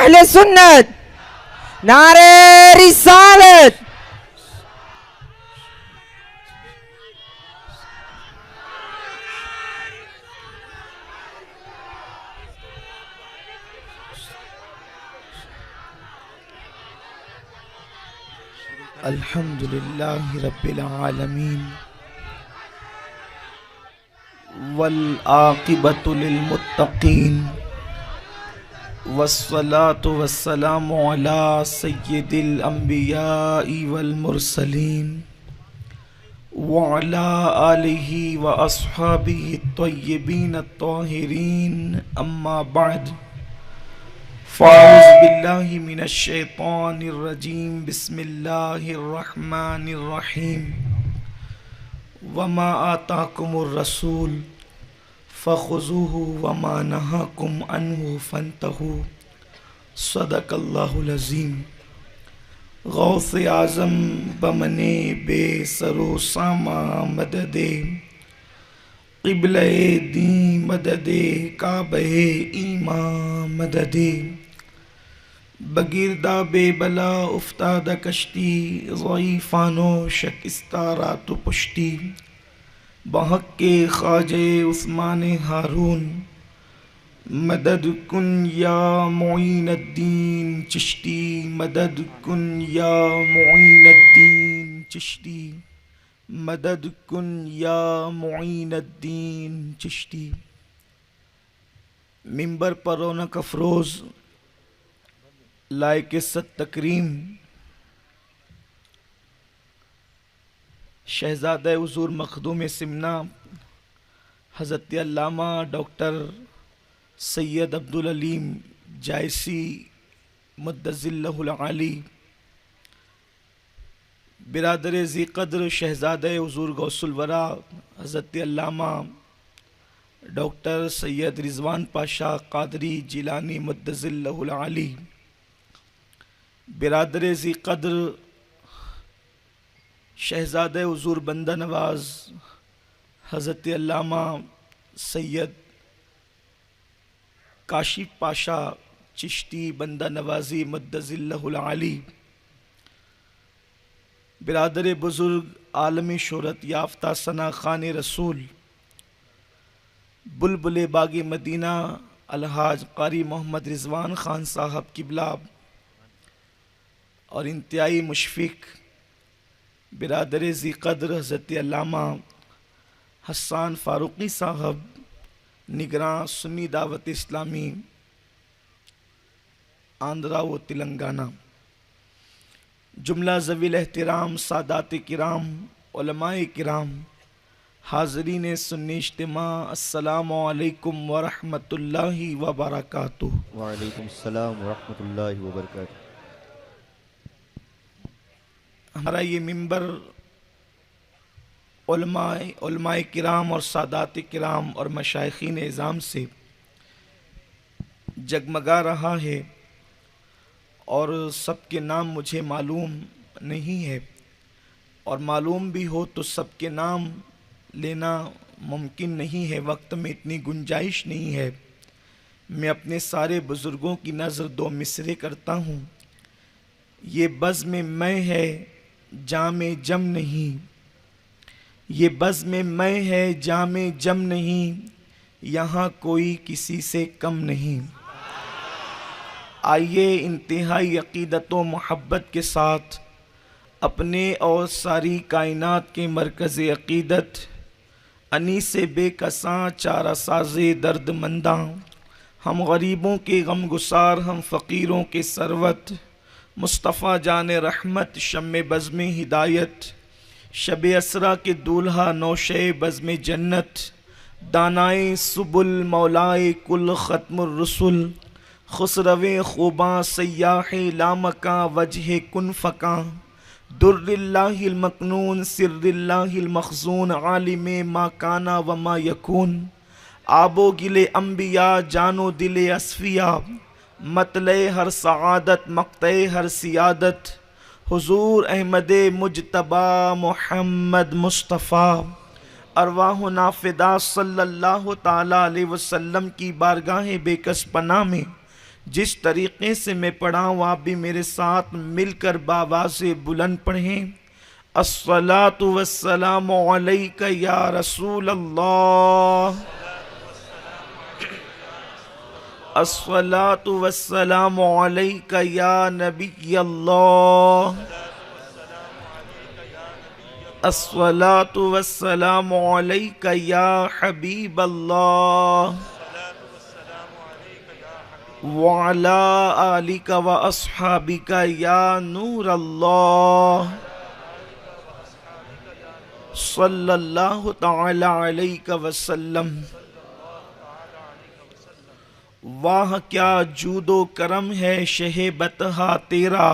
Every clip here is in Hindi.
अहले सुन्नत, नारे रिसालत। अल्हम्दुलिल्लाहि रब्बिल आलमीन वल आक़िबतु लिल मुत्तक़ीन वस्सलातु वस्सलामु अला सय्यिदिल अंबियाइ वल मुरसलीन व अला आलिहि व अस्हाबिहि त्वय्यिबीन अत्ताहिरीन अम्मा बअद फ़ाऊज़ बिल्लाहि मिनश शैतानिर रजीम बिस्मिल्लाहिर रहमानिर रहीम वमा आताकुमुर रसूल फ़ख़ुज़ूहु वमा नहाकुम अन्हु फ़न्तहू सदक़ल्लाहुल अज़ीम। गौसे आज़म बमने बेसरो सामा मददे क़िबले दी मददे काबे ईमा मददे बगिरदा बेबला उफ्ताद कश्ती ज़ईफ़ानो शकिस्तारा तो पुश्ती बहक के ख्वाजे उस्मान हारून मदद कुन या मुईनुद्दीन चिश्ती मदद कुन या मुईनुद्दीन चिश्ती मदद कुन या मुईनुद्दीन चिश्ती। मिंबर पर रौनक अफरोज़ लायक इज़्ज़त तकरीम शहज़ादा हुज़ूर मखदूम सिमना हज़रत अल्लामा डॉक्टर सैयद अब्दुल अलीम जायसी मुद्दज़िल्लहुल आली, बिरादर ज़ी क़द्र शहज़ादा हुज़ूर गौसुल वरा हज़रत अल्लामा डॉक्टर सैयद रिज़वान पाशा क़ादरी जिलानी मुद्दज़िल्लहुल आली, बिरादर ज़ी क़द्र शहज़ादा हुज़ूर बंदा नवाज़ हज़रत अल्लामा सैयद काशिफ़ पाशा चिश्ती बंदा नवाज़ी मुद्दज़िल्लहुल आली, बिरादर बुज़ुर्ग आलमी शोहरत याफ्ता सना खान रसूल बुलबुल बाग़ मदीना अलहाज क़ारी मोहम्मद रिज़वान ख़ान साहब किबला और इंतहाई मुशफ़िक़ बिरादर ज़ी क़द्र हज़रत अल्लामा हसन फ़ारूक़ी साहब निगरान सुन्नी दावत इस्लामी आंध्रा व तेलंगाना, जुमला ज़वील एहतराम सादात किराम उलमाए किराम हाज़रीन सुन्नी इज्तिमा अस्सलामु अलैकुम व रहमतुल्लाहि व बरकातुहू। व अलैकुम अस्सलाम व रहमतुल्लाहि व बरकातुहू। हमारा ये मिंबर उलमाए किराम और सादात किराम और मशाइखीन इज़ाम से जगमगा रहा है और सबके नाम मुझे मालूम नहीं है, और मालूम भी हो तो सबके नाम लेना मुमकिन नहीं है, वक्त में इतनी गुंजाइश नहीं है। मैं अपने सारे बुज़ुर्गों की नज़र दो मिसरे करता हूँ। ये बज़्म मैं है जामे जम नहीं, ये बज़्म मैं है जामे जम नहीं, यहाँ कोई किसी से कम नहीं। आइए इंतहाई अक़ीदत व मोहब्बत के साथ अपने और सारी कायनात के मरकज़ अक़ीदत अनीस बेकसां चारा साज़े दर्द मंदा, हम गरीबों के गम गुसार हम फ़कीरों के सरवत, मुस्तफ़ा जान रहमत शम्मे बज़्म हिदायत, शब असरा के दूल्हा नौशे बज़्म जन्नत, दानाए सुबुल मौलाए कुल ख़त्मुर रसूल, खुसरवे खूबा सयाह लामका वजह कुन फ़का, दुर्रिल्लाहिल मकनून सिर्रिल्लाहिल मखज़ून आलिमे मा काना व मा यकून, आबो गिले अम्बिया जानो दिले असफिया, मतले हर सआदत मक़ते हर सियादत, हुज़ूर अहमद मुजतबा मोहम्मद मुस्तफ़ा, अरवाह नाफिदा सल्लल्लाहु ताला अलैहि वसल्लम की बारगाह बेकस पनाह में जिस तरीके से मैं पढ़ा हूँ आप भी मेरे साथ मिलकर बावाज़े बुलंद पढ़ें। अस्सलातु वस्सलामु अलैका या रसूल अल्लाह, अस्सलातु वस्सलामु अलैका या नबी अल्लाह, अस्सलातु वस्सलामु अलैका या हबीब अल्लाह, व अला आलिका व अस्हाबिका या नूर अल्लाह, सल्लल्लाहु तआला अलैहि वसल्लम। वाह क्या जूदो करम है शहे बतहा तेरा,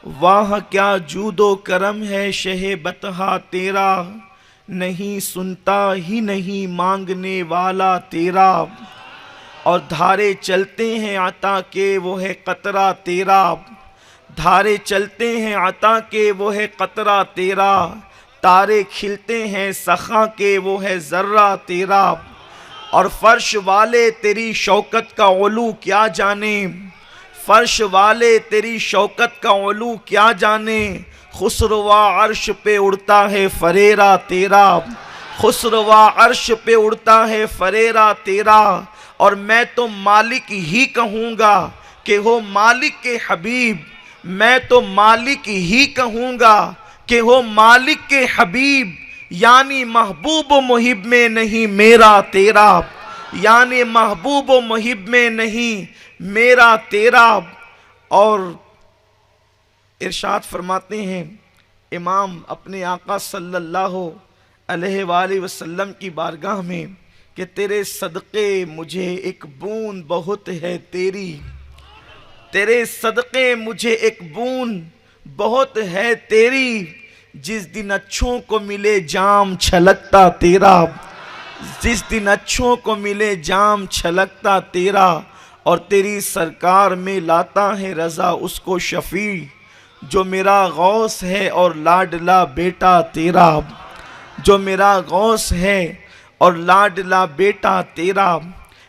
वाह क्या जूदो करम है शहे बतहा तेरा, नहीं सुनता ही नहीं मांगने वाला तेरा, और धारे चलते हैं अता के वो है कतरा तेरा, धारे चलते हैं अता के वो है कतरा तेरा, तारे खिलते हैं सखा के वो है जर्रा तेरा, और फर्श वाले तेरी शौकत का ओलू क्या जाने, फर्श वाले तेरी शौकत का ओलू क्या जाने, खुसरवा अर्श पे उड़ता है फरेरा तेरा, खुसरवा अर्श पे उड़ता है फरेरा तेरा, और मैं तो मालिक ही कहूँगा कि हो मालिक के हबीब, मैं तो मालिक ही कहूँगा कि हो मालिक के हबीब, यानी महबूब मुहिब में नहीं मेरा तेरा, यानी महबूब मुहिब में नहीं मेरा तेरा। और इरशाद फरमाते हैं इमाम अपने आका सल्लल्लाहु अलैहि वसल्लम की बारगाह में कि तेरे सदक़े मुझे एक बूंद बहुत है तेरी, तेरे सदक़े मुझे एक बूंद बहुत है तेरी, जिस दिन अच्छों को मिले जाम छलकता तेरा, जिस दिन अच्छों को मिले जाम छलकता तेरा, और तेरी सरकार में लाता है रज़ा उसको शफी, जो मेरा गौस है और लाडला बेटा तेरा, जो मेरा गौस है और लाडला बेटा तेरा।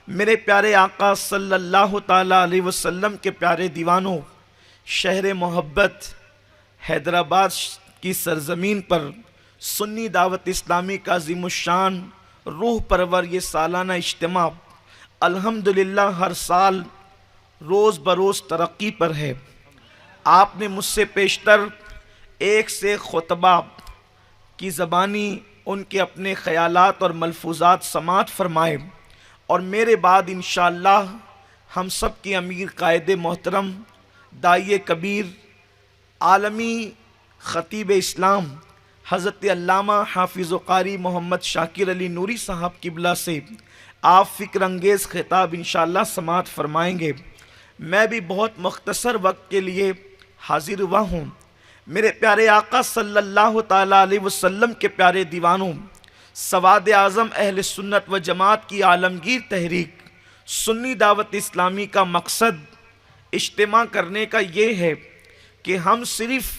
मेरे प्यारे आका सल्लल्लाहु ताला अलैहि वसल्लम के प्यारे दीवानों, शहर मोहब्बत हैदराबाद की सरजमीन पर सुन्नी दावत इस्लामी का अज़ीमुश्शान रूह परवर ये सालाना इज्तिमा अल्हम्दुलिल्लाह हर साल रोज़ बरोज़ तरक्की पर है। आपने मुझसे पेशतर एक से खुतबा की ज़बानी उनके अपने ख़यालात और मलफूज़ात समात फरमाए, और मेरे बाद इंशाअल्लाह हम सब के अमीर कायदे मोहतरम दाइए कबीर आलमी ख़तीब इस्लाम हज़रत अल्लामा हाफिज़ क़ारी मोहम्मद शाकिर अली नूरी साहब किबला से आप फ़िक्र अंगेज़ ख़िताब इंशाअल्लाह समात फरमाएंगे। मैं भी बहुत मुख्तसर वक्त के लिए हाजिर हुआ हूँ। मेरे प्यारे आका सल्लल्लाहु ताला अलैहि वसल्लम के प्यारे दीवानों, सवाद आज़म अहल सुन्नत व जमात की आलमगीर तहरीक सुन्नी दावत इस्लामी का मकसद इज्तिमा करने का ये है कि हम सिर्फ़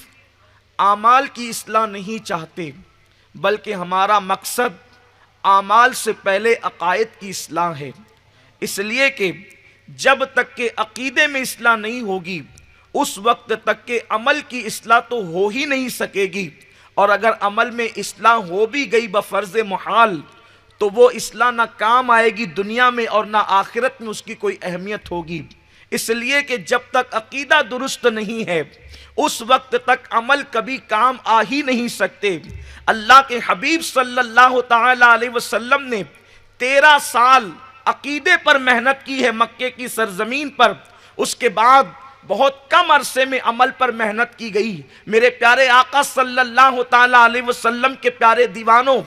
आमाल की इस्लाह नहीं चाहते, बल्कि हमारा मकसद आमाल से पहले अकायद की इस्लाह है। इसलिए कि जब तक के अकीदे में इस्लाह नहीं होगी उस वक्त तक के अमल की इस्लाह तो हो ही नहीं सकेगी, और अगर अमल में इस्लाह हो भी गई बफ़र्ज़ मुहाल तो वो इस्लाह ना काम आएगी दुनिया में और ना आखिरत में उसकी कोई अहमियत होगी। इसलिए कि जब तक अकीदा दुरुस्त नहीं है उस वक्त तक अमल कभी काम आ ही नहीं सकते। अल्लाह के हबीब सल्लल्लाहु ताला अलैहि वसल्लम ने 13 साल अकीदे पर मेहनत की है मक्के की सरजमीन पर, उसके बाद बहुत कम अरसे में अमल पर मेहनत की गई। मेरे प्यारे आका सल्लल्लाहु ताला अलैहि वसल्लम के प्यारे दीवानों,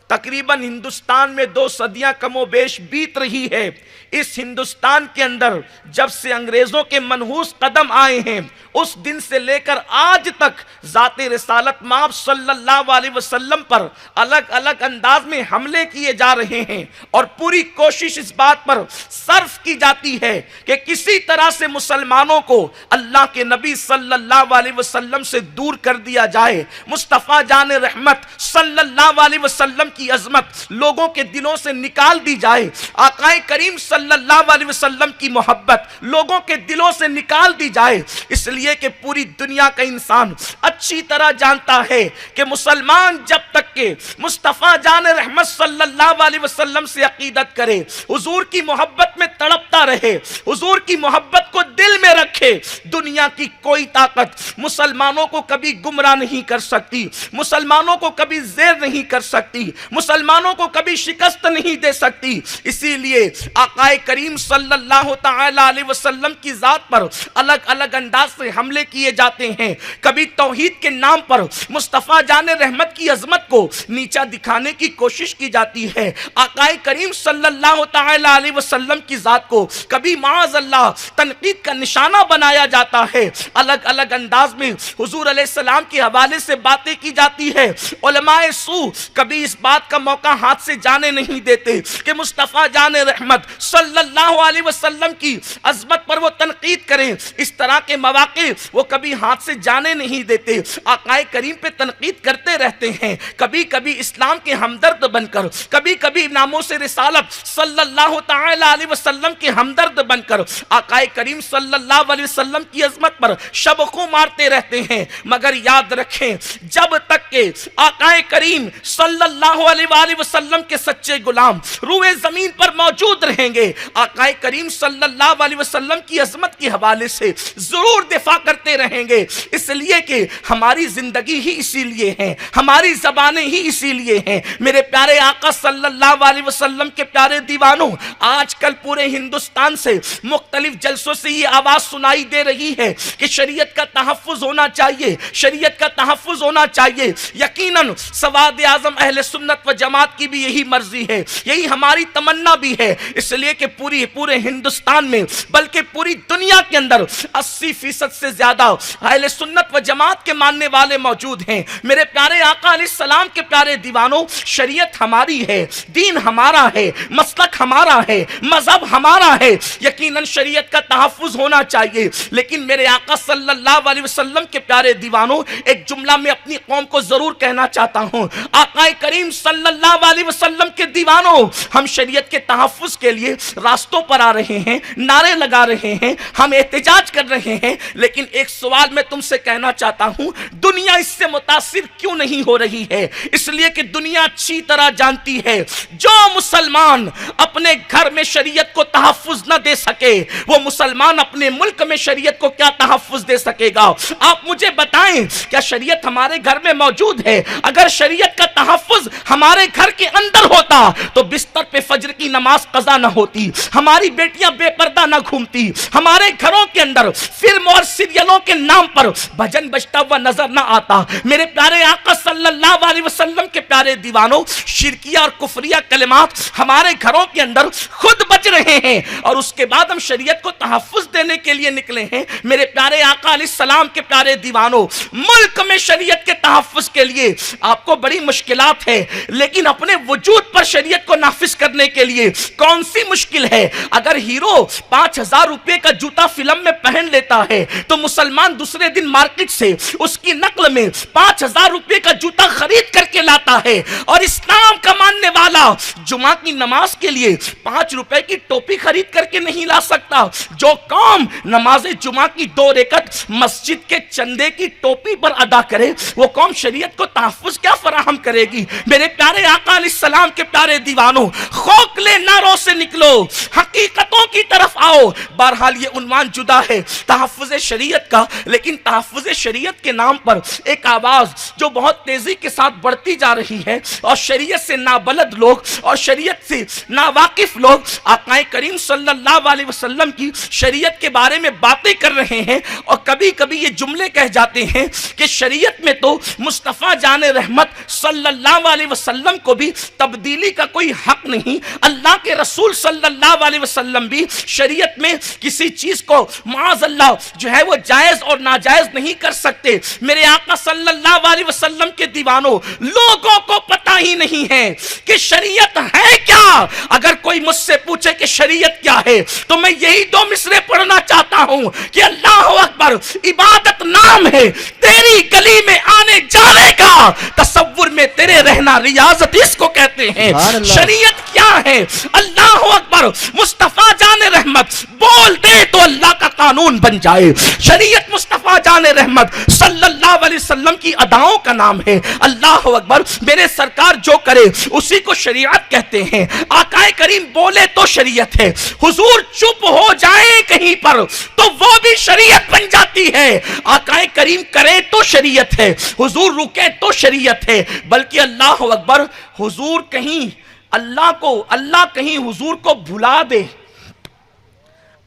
तकरीबन हिंदुस्तान में 2 सदियां कमोबेश बीत रही है। इस हिंदुस्तान के अंदर जब से अंग्रेज़ों के मनहूस कदम आए हैं उस दिन से लेकर आज तक ज़ाते रिसालत माब सल्लल्लाहु अलैहि वसल्लम पर अलग अलग अंदाज में हमले किए जा रहे हैं, और पूरी कोशिश इस बात पर सर्फ की जाती है कि किसी तरह से मुसलमानों को अल्लाह के नबी सल्लल्लाहु अलैहि वसल्लम से दूर कर दिया जाए। मुस्तफ़ा जान रहमत सल्लल्लाहु अलैहि वसल्लम की अजमत लोगों के दिलों से निकाल दी जाए, आकाए करीम सल्लल्लाहु अलैहि वसल्लम की मोहब्बत लोगों के दिलों से निकाल दी जाए, इसलिए कि पूरी दुनिया का इंसान अच्छी तरह जानता है कि मुसलमान जब तक के मुस्तफ़ा जान रहमत सल्लल्लाहु अलैहि वसल्लम से अकीदत करे, हुजूर की मोहब्बत में तड़पता रहे, हुजूर की मोहब्बत को दिल में रखे, दुनिया की कोई ताकत मुसलमानों को कभी गुमराह नहीं कर सकती, मुसलमानों को कभी ज़ेर नहीं कर सकती, मुसलमानों को कभी शिकस्त नहीं दे सकती। इसीलिए आकाए करीम सल्लल्लाहु तआला अलैहि वसल्लम की ज़ात पर अलग अलग अंदाज से हमले किए जाते हैं। कभी तौहीद के नाम पर मुस्तफ़ा जान रहमत की अजमत को नीचा दिखाने की कोशिश की जाती है। आकाए करीम सल्लल्लाहु तआला अलैहि वसल्लम की ज़ात को कभी माअज़ल्लाह तनकीद का निशाना बनाया जाता है। अलग अलग अंदाज में हुजूर अलैहिस्सलाम के हवाले से बातें की जाती है। उलमाए सू कभी इस बात का मौका हाथ से जाने नहीं देते कि मुस्तफ़ा जान रहमत सल्लल्लाहु अलैहि वसल्लम की अजमत पर वो तनकीद करें, इस तरह के मौके वो कभी हाथ से जाने नहीं देते। आकाए करीम पे तनकीद करते रहते हैं, कभी कभी इस्लाम के हमदर्द बनकर, कभी कभी नामों से रिसालत सल्लल्लाहु तआला अलैहि वसल्लम के हमदर्द बनकर आकाए करीम सल्लल्लाहु अलैहि वसल्लम की अजमत पर शबको मारते रहते हैं। मगर याद रखें, जब तक के आकाए करीम सल्लल्लाहु अलैहि वसल्लम के सच्चे गुलाम रूए जमीन पर मौजूद रहेंगे, आकाए करीम सल्लल्लाहु अलैहि वसल्लम की अजमत के हवाले से जरूर दिफा करते रहेंगे। इसलिए कि हमारी जिंदगी ही इसीलिए है, हमारी जबानें ही इसीलिए हैं। मेरे प्यारे आका सल्लल्लाहु अलैहि वसल्लम के प्यारे दीवानों, आजकल पूरे हिंदुस्तान से मुख्तलिफ जलसों से ये आवाज सुनाई दे रही है कि शरीयत का तहफ़्फ़ुज़ होना चाहिए, शरीयत का तहफ़्फ़ुज़ होना चाहिए। यकीनन सवाद आज़म अहले सुन्नत व जमात की भी यही मर्जी है, यही हमारी तमन्ना भी है। इसलिए कि पूरे हिंदुस्तान में बल्कि पूरी दुनिया के अंदर 80% से ज्यादा अहले सुन्नत व जमात के मानने वाले मौजूद हैं। मेरे प्यारे आका अलैहिस्सलाम के प्यारे दीवानों, शरीयत हमारी है, दीन हमारा है, मसलक हमारा है, मजहब हमारा है। यकीनन शरीयत का तहफ़्फ़ुज़ होना चाहिए। लेकिन मेरे आका सल्लल्लाहु अलैहि वसल्लम के प्यारे दीवानों, एक जुमला में अपनी कौम को जरूर कहना चाहता हूं। आकाए करीम सल्लल्लाहु अलैहि वसल्लम के दीवानों, हम शरीयत के तहफ़्फ़ुज़ के लिए रास्तों पर आ रहे हैं, नारे लगा रहे हैं, हम एहतजाज कर रहे हैं। लेकिन एक सवाल मैं तुमसे कहना चाहता हूं, दुनिया इससे मुतासिर क्यों नहीं हो रही है? इसलिए कि दुनिया अच्छी तरह जानती है, जो मुसलमान अपने घर में शरीयत को तहफ़्फ़ुज़ न दे सके, वो मुसलमान अपने मुल्क में शरीयत को क्या तहफ़्फ़ुज़ दे सकेगा? आप मुझे बताएं, क्या शरीयत हमारे घर में मौजूद है? अगर शरीयत का तहफ़्फ़ुज़ हमारे घर के अंदर होता तो बिस्तर पे फजर की नमाज कज़ा न होती, हमारी बेटियां बेपर्दा न घूमती, हमारे घरों के अंदर फिल्म और सीरियलों के नाम पर भजन बजता हुआ नजर न आता। मेरे प्यारे आका सल्लल्लाहु अलैहि वसल्लम के प्यारे दीवानों, शिरकिया और कुफरिया कलिमात हमारे घरों के अंदर खुद बज रहे हैं और उसके बाद हम शरीयत को तहफ़्फ़ुज़ देने के लिए निकले हैं। मेरे प्यारे आका अलैहिस्सलाम के प्यारे दीवानों, मुल्क में शरीयत के तहफ़्फ़ुज़ के लिए आपको बड़ी मुश्किलात है, लेकिन अपने वजूद पर शरीयत को नाफिज करने के लिए कौन सी मुश्किल है? अगर हीरो 5000 रुपए का जूता फिल्म में पहन लेता है तो मुसलमान दूसरे दिन मार्केट से उसकी नकल में 5000 रुपए का जूता खरीद करके लाता है। और इस्लाम का मानने वाला जुमा की नमाज के लिए 5 रुपए की टोपी खरीद करके नहीं ला सकता। जो कौम नमाज जुमा की 2 रकात मस्जिद के चंदे की टोपी पर अदा करे, वो कौम शरीयत को तहफ़्फ़ुज़ क्या फराहम करेगी? मेरे प्यारे आका अलैहिस्सलाम के प्यारे दीवानों, खोखले नारों से निकलो, हकीकतों की तरफ आओ। बहरहाल ये उन्वान जुदा है तहफ़्फ़ुज़ शरीयत का, लेकिन तहफ़्फ़ुज़ शरीयत के नाम पर एक आवाज़ जो बहुत तेज़ी के साथ बढ़ती जा रही है और शरीयत से नाबलद लोग और शरीयत से नावाकिफ लोग आकाए करीम सल्लल्लाहु अलैहि वसल्लम की शरीयत के बारे में बातें कर रहे हैं और कभी कभी ये जुमले कह जाते हैं कि शरीयत में तो मुस्तफ़ा जान रहमत सल्लल्लाहु अलैहि वसल्लम को भी तब्दीली का कोई हक नहीं, अल्लाह के रसूल सल्लल्लाहु अलैहि वसल्लम भी शरीयत में किसी चीज को माअज़ल्लाह जो है वो जायज और नाजायज नहीं कर सकते। मेरे आका सल्लल्लाहु अलैहि वसल्लम के दीवानों, लोगों को पता ही नहीं है कि शरीयत है क्या। अगर कोई मुझसे पूछे कि शरीयत क्या है तो मैं यही 2 मिसरे पढ़ना चाहता हूं कि अल्लाह अकबर इबादत नाम है, तेरी गली में आने जा करेगा, तसव्वुर में तेरे रहना रियाजत इसको कहते हैं। शरीयत क्या है? अल्लाह अकबर, मुस्तफा जाने रहमत बोल दे तो अल्लाह का कानून बन जाए। शरीयत मुस्तफा जाने रहमत सल्लल्लाहु अलैहि वसल्लम की अदाओं का नाम है। अल्लाह अकबर, मेरे सरकार जो करे उसी को शरीयत कहते हैं। आकाए करीम बोले तो शरीयत है, हुजूर चुप हो जाए कहीं पर तो वो भी शरीयत बन जाती है। आकाए करीम करे तो शरीयत है, हुजूर रुके तो शरीयत है। बल्कि अल्लाह अकबर, हुजूर कहीं अल्लाह कहीं हुजूर को भुला दे।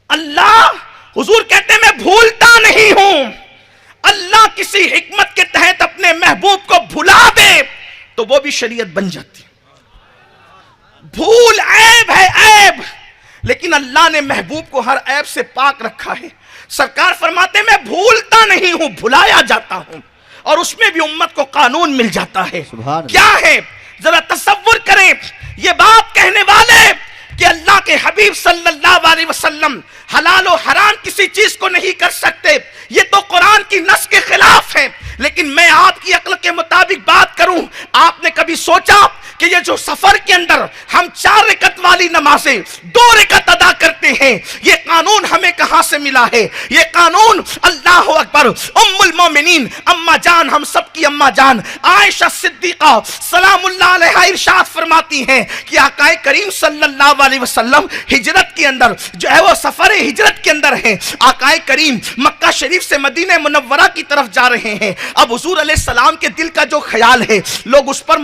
अल्लाह, हुजूर कहते मैं भूलता नहीं हूं। अल्लाह किसी हिकमत के तहत अपने महबूब को भुला दे तो वो भी शरीयत बन जाती है। भूल ऐब है, ऐब, लेकिन अल्लाह ने महबूब को हर ऐब से पाक रखा है। सरकार फरमाते मैं भूलता नहीं हूं, भुलाया जाता हूं, और उसमें भी उम्मत को कानून मिल जाता है। क्या है? जरा तसव्वुर करें, ये बात कहने वाले कि अल्लाह के हबीब सल्लल्लाहु अलैहि वसल्लम हलाल और हराम किसी चीज को नहीं कर सकते, ये तो कुरान की नस के खिलाफ है। लेकिन मैं आपकी अक्ल के मुताबिक बात करूं, आपने कभी सोचा कि ये जो सफर के अंदर हम 4 रकत वाली नमाजें 2 रकत अदा करते हैं, ये कानून हमें कहां से मिला है? ये कानून अल्लाह अकबर, उम्मुल मोमिनीन अम्मा जान, हम सब की अम्मा जान आयशा सिद्दीका सलामुल्लाह अलैहा इरशाद फरमाती हैं कि आकाए करीम सल्लल्लाहु अलैहि वसल्लम हिजरत के अंदर जो है वो सफर हिजरत के अंदर है। आकाए करीम मक्का शरीफ से मदीना मुनव्वरा की तरफ जा रहे हैं। अब हुजूर अलैहिस्सलाम के दिल का जो ख्याल है, लोग उस पर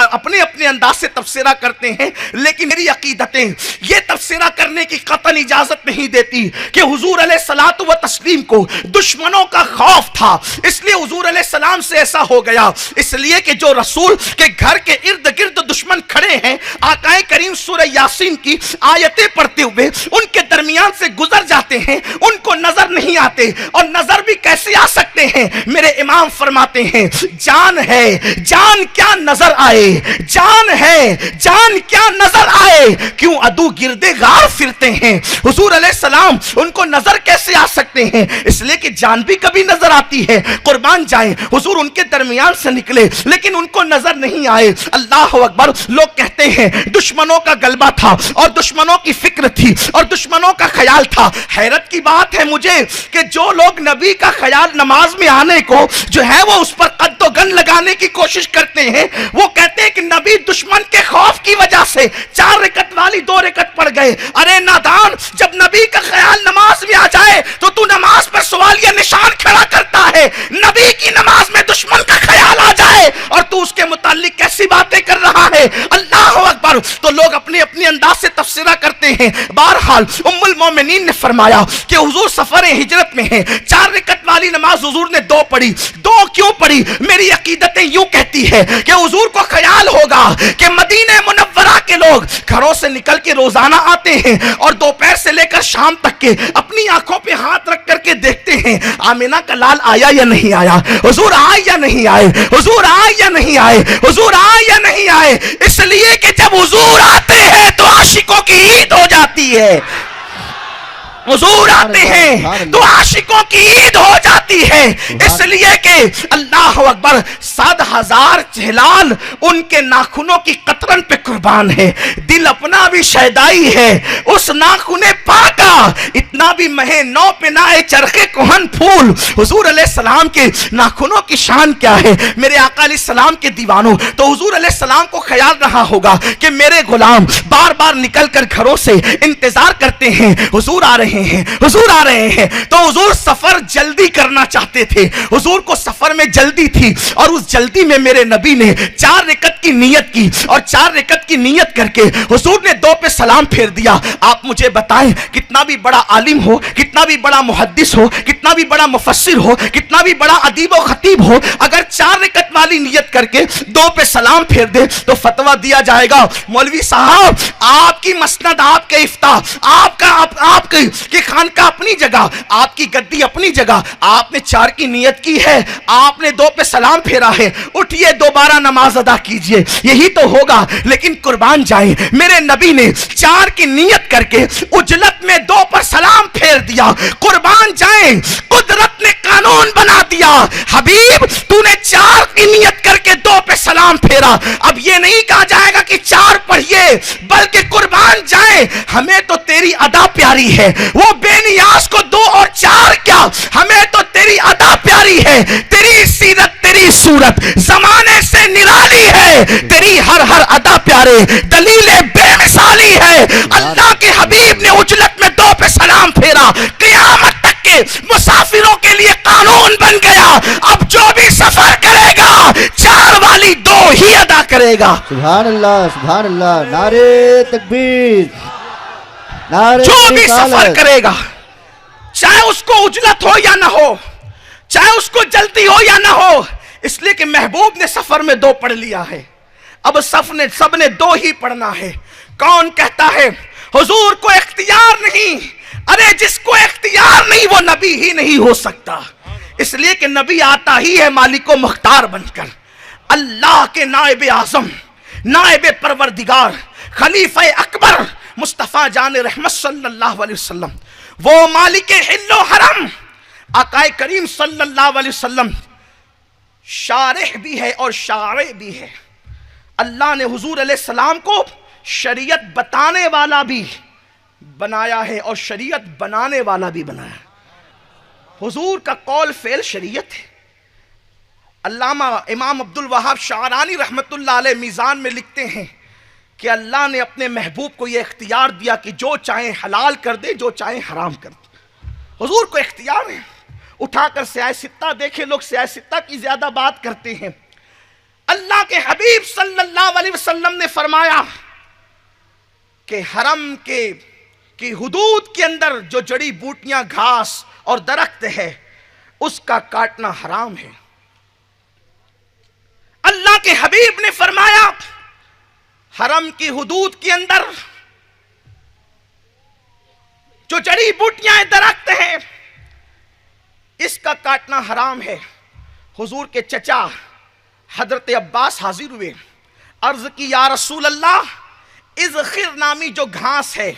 अपने अपने अंदाज से तफसीरा करते हैं, लेकिन मेरी अकीदतें ये तफसीरा करने की कतई इजाजत नहीं देती कि हुजूर अलैहिस्सलातु व तस्लीम को दुश्मनों का खौफ था, इसलिए हुजूर अलैहिस्सलाम से ऐसा हो गया। इसलिए कि जो रसूल के घर के इर्द गिर्द दुश्मन खड़े हैं, आकाए करीम सूरह यासीन की आयतें पढ़ते हुए उनके दरमियान से गुजर जाते हैं, उनको नजर नहीं आते। और नजर भी कैसे आ सकते हैं? मेरे इमाम फरमाते हैं जान है, जान क्या नजर आए, जान है, जान क्या नजर आए, क्यों अदू गिरदे गार फिरते हैं। हुजूर अलैहिस्सलाम उनको नजर कैसे आ सकते हैं? इसलिए कि जान भी कभी नजर आती है। कुर्बान जाए, हुजूर उनके दरमियान से निकले लेकिन उनको नजर नहीं आए। अल्लाह अकबर, लोग कहते हैं दुश्मनों का गलबा था और दुश्मनों की फिक्र थी और दुश्मनों का ख्याल था। हैरत की बात है मुझे कि जो लोग नबी का ख्याल नमाज में आने को जो है वो उस पर कद्दो गन लगाने की कोशिश करते हैं, वो कहते हैं कि नबी दुश्मन के खौफ की वजह से 4 रकत वाली 2 रकत पड़ गए। अरे नादान, जब नबी का ख्याल नमाज में आ जाए तो तू नमाज पर सवालिया निशान खड़ा करता है। नबी की नमाज में दुश्मन का ख्याल आ जाए और तू उसके मुताल्लिक कैसी बातें कर रहा है? अल्लाह अकबर। तो लोग अपने अपने अंदाज से तफसीरा करते हैं। बहरहाल उम्मुल मोमिनीन ने फरमाया कि हुजूर सफर हिजरत में है, 4 रकत वाली नमाज हुजूर ने 2 पढ़ी। 2 क्यों पढ़ी? मेरी अकीदतें यूं कहती है कि हुजूर को ख्याल होगा कि मदीने मुनव्वरा के लोग घरों से निकल के रोजाना आते हैं और दोपहर से लेकर शाम तक के अपनी आंखों पे हाथ रख करके देखते हैं आमिना का लाल आया या नहीं आया, हुजूर आए या नहीं आए, हुजूर आए या नहीं आए, हुजूर आए या नहीं आए। इसलिए कि जब हुजूर आते हैं तो आशिकों की ईद हो जाती है। हुजूर आते हैं तो आशिकों की ईद हो जाती है। इसलिए कि अल्लाह अकबर, 7,000 हिलाल उनके नाखूनों की कतरन पे कुर्बान है। दिल अपना भी शैदाई है उस नाखूने पाका, इतना भी महे नौ पे नाए चरखे कोहन फूल। हुजूर अलैहिस्सलाम के नाखूनों की शान क्या है मेरे आका अलैहिस्सलाम के दीवानों? तो हुजूर अलैहिस्सलाम को ख्याल रहा होगा कि मेरे गुलाम बार बार निकल कर घरों से इंतजार करते हैं, हुजूर आ रहे हैं, हुजूर आ रहे हैं। तो हुजूर सफर जल्दी करना चाहते थे, हुजूर को सफर में जल्दी थी और उस जल्दी में मेरे नबी ने 4 रकत की नियत की और 4 रकत की नियत करके हुजूर ने 2 पे सलाम फेर दिया। आप मुझे बताएं, कितना भी बड़ा आलिम हो, कितना भी बड़ा मुहद्दिस हो, कितना भी बड़ा मुफस्सिर हो, कितना भी बड़ा अदीब और खतीब हो, अगर 4 रकत वाली नियत करके 2 पे सलाम फेर दे तो फतवा दिया जाएगा मौलवी साहब आपकी मसनद, आपके इफ्ता, आपकी खानका अपनी जगह, आपकी गद्दी अपनी जगह, आपने 4 की नियत की है, आपने 2 पे सलाम फेरा है, उठिए दोबारा नमाज अदा कीजिए, यही तो होगा। लेकिन कुर्बान जाए, मेरे नबी ने 4 की नियत करके उजलत में 2 पर सलाम फेर दिया। कुर्बान जाए, कुदरत ने कानून बना दिया, हबीब तूने 4 की नियत करके 2 पे सलाम फेरा। अब ये नहीं कहा जाएगा कि 4 पढ़िए, बल्कि कुर्बान जाए, हमें तो तेरी अदा प्यारी है। वो बेनियाज को 2 और 4 क्या, हमें तो तेरी अदा प्यारी है। तेरी सीरत तेरी सूरत जमाने से निराली है, तेरी हर हर अदा प्यारे, दलीलें बेमिसाली है। अल्लाह के हबीब ने उजलत में 2 पे सलाम फेरा, क़यामत तक के मुसाफिरों के लिए कानून बन गया। अब जो भी सफर करेगा 4 वाली 2 ही अदा करेगा। सुभान अल्लाह, नारे तकबीर, नारे जो भी सफर रिसालत। करेगा, चाहे उसको उजलत हो या ना हो, चाहे उसको जल्दी हो या ना हो, इसलिए कि महबूब ने सफर में 2 पढ़ लिया है। अब सबने 2 ही पढ़ना है। कौन कहता है हुजूर को इख्तियार नहीं? अरे जिसको इख्तियार नहीं वो नबी ही नहीं हो सकता, इसलिए कि नबी आता ही है मालिको मुख्तार बनकर। अल्लाह के नायब आजम, नायब परवरदिगार, खलीफा अकबर मुस्तफ़ा जान रहमत सल्लल्लाहु अलैहि वसल्लम, वो मालिक हिल्लो हरम आकाए करीम सल्लल्लाहु अलैहि वसल्लम शारिह भी है और शारे भी है। अल्लाह ने हुजूर अलैहि सलाम को शरीयत बताने वाला भी बनाया है और शरीयत बनाने वाला भी बनाया। हुजूर का कौल फेल शरीयत है। अल्लामा इमाम अब्दुल वहाब शारानी रहमतुल्लाह अलैह मीज़ान में लिखते हैं कि अल्लाह ने अपने महबूब को यह इख्तियार दिया कि जो चाहे हलाल कर दे, जो चाहे हराम कर दे। हुजूर को इख्तियार है। उठाकर सियासत्ता देखे, लोग सियासत्ता की ज्यादा बात करते हैं। अल्लाह के हबीब सल्लल्लाहु अलैहि वसल्लम ने फरमाया कि हरम की हुदूद के अंदर जो जड़ी बूटियां, घास और दरख्त है, उसका काटना हराम है। अल्लाह के हबीब ने फरमाया हरम की हुदूद के अंदर जो जड़ी बूटियां, दरख्त हैं, इसका काटना हराम है। हुजूर के चचा हजरत अब्बास हाजिर हुए, अर्ज की या रसूल अल्लाह, इज़खिर नामी जो घास है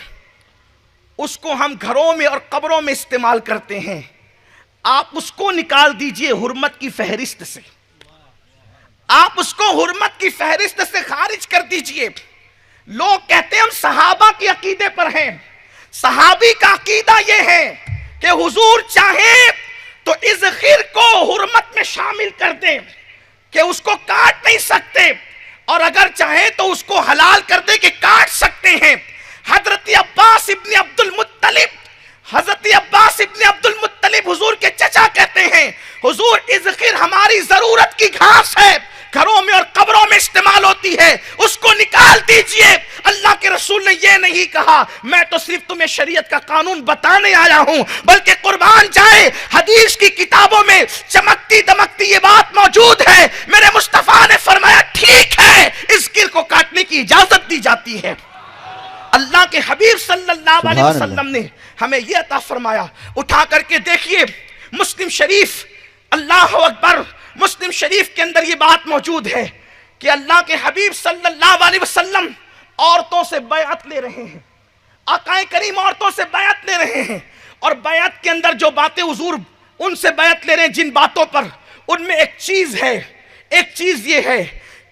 उसको हम घरों में और कब्रों में इस्तेमाल करते हैं, आप उसको निकाल दीजिए हुर्मत की फहरिस्त से, आप उसको हुर्मत की फहरिस्त से खारिज कर दीजिए। लोग कहते हैं हम सहाबा के अकीदे पर हैं। सहाबी का अकीदा यह है कि हुजूर चाहे तो इज़खिर को हुर्मत में शामिल कर दें कि उसको काट नहीं सकते, और अगर चाहे तो उसको हलाल कर दे कि काट सकते हैं। हजरत अब्बास इब्न अब्दुल मुत्तलिब, हजरत अब्बास इब्न अब्दुल मुत्तलिब हुजूर के चचा कहते हैं हुजूर इज़खिर हमारी जरूरत की घास है, घरों में और कब्रों में इस्तेमाल होती है, उसको निकाल दीजिए। अल्लाह के रसूल ने यह नहीं कहा मैं तो सिर्फ तुम्हें शरीयत का कानून बताने आया हूं, बल्कि कुर्बान जाए हदीस की किताबों में चमकती दमकती ये बात मौजूद है। मेरे मुस्तफा ने फरमाया ठीक है, इस गिर को काटने की इजाजत दी जाती है। अल्लाह के हबीब सल्लल्लाहु अलैहि वसल्लम ने हमें यह अता फरमाया। उठा करके देखिए मुस्लिम शरीफ, अल्लाह अकबर, मुस्लिम शरीफ के अंदर यह बात मौजूद है कि अल्लाह के हबीब सल्लल्लाहु अलैहि वसल्लम औरतों से बैअत ले रहे हैं, आकाए करीम औरतों से बैअत ले रहे हैं, और बैअत के अंदर जो बातें हुजूर उनसे बैअत ले रहे हैं जिन बातों पर, उनमें एक चीज है, एक चीज ये है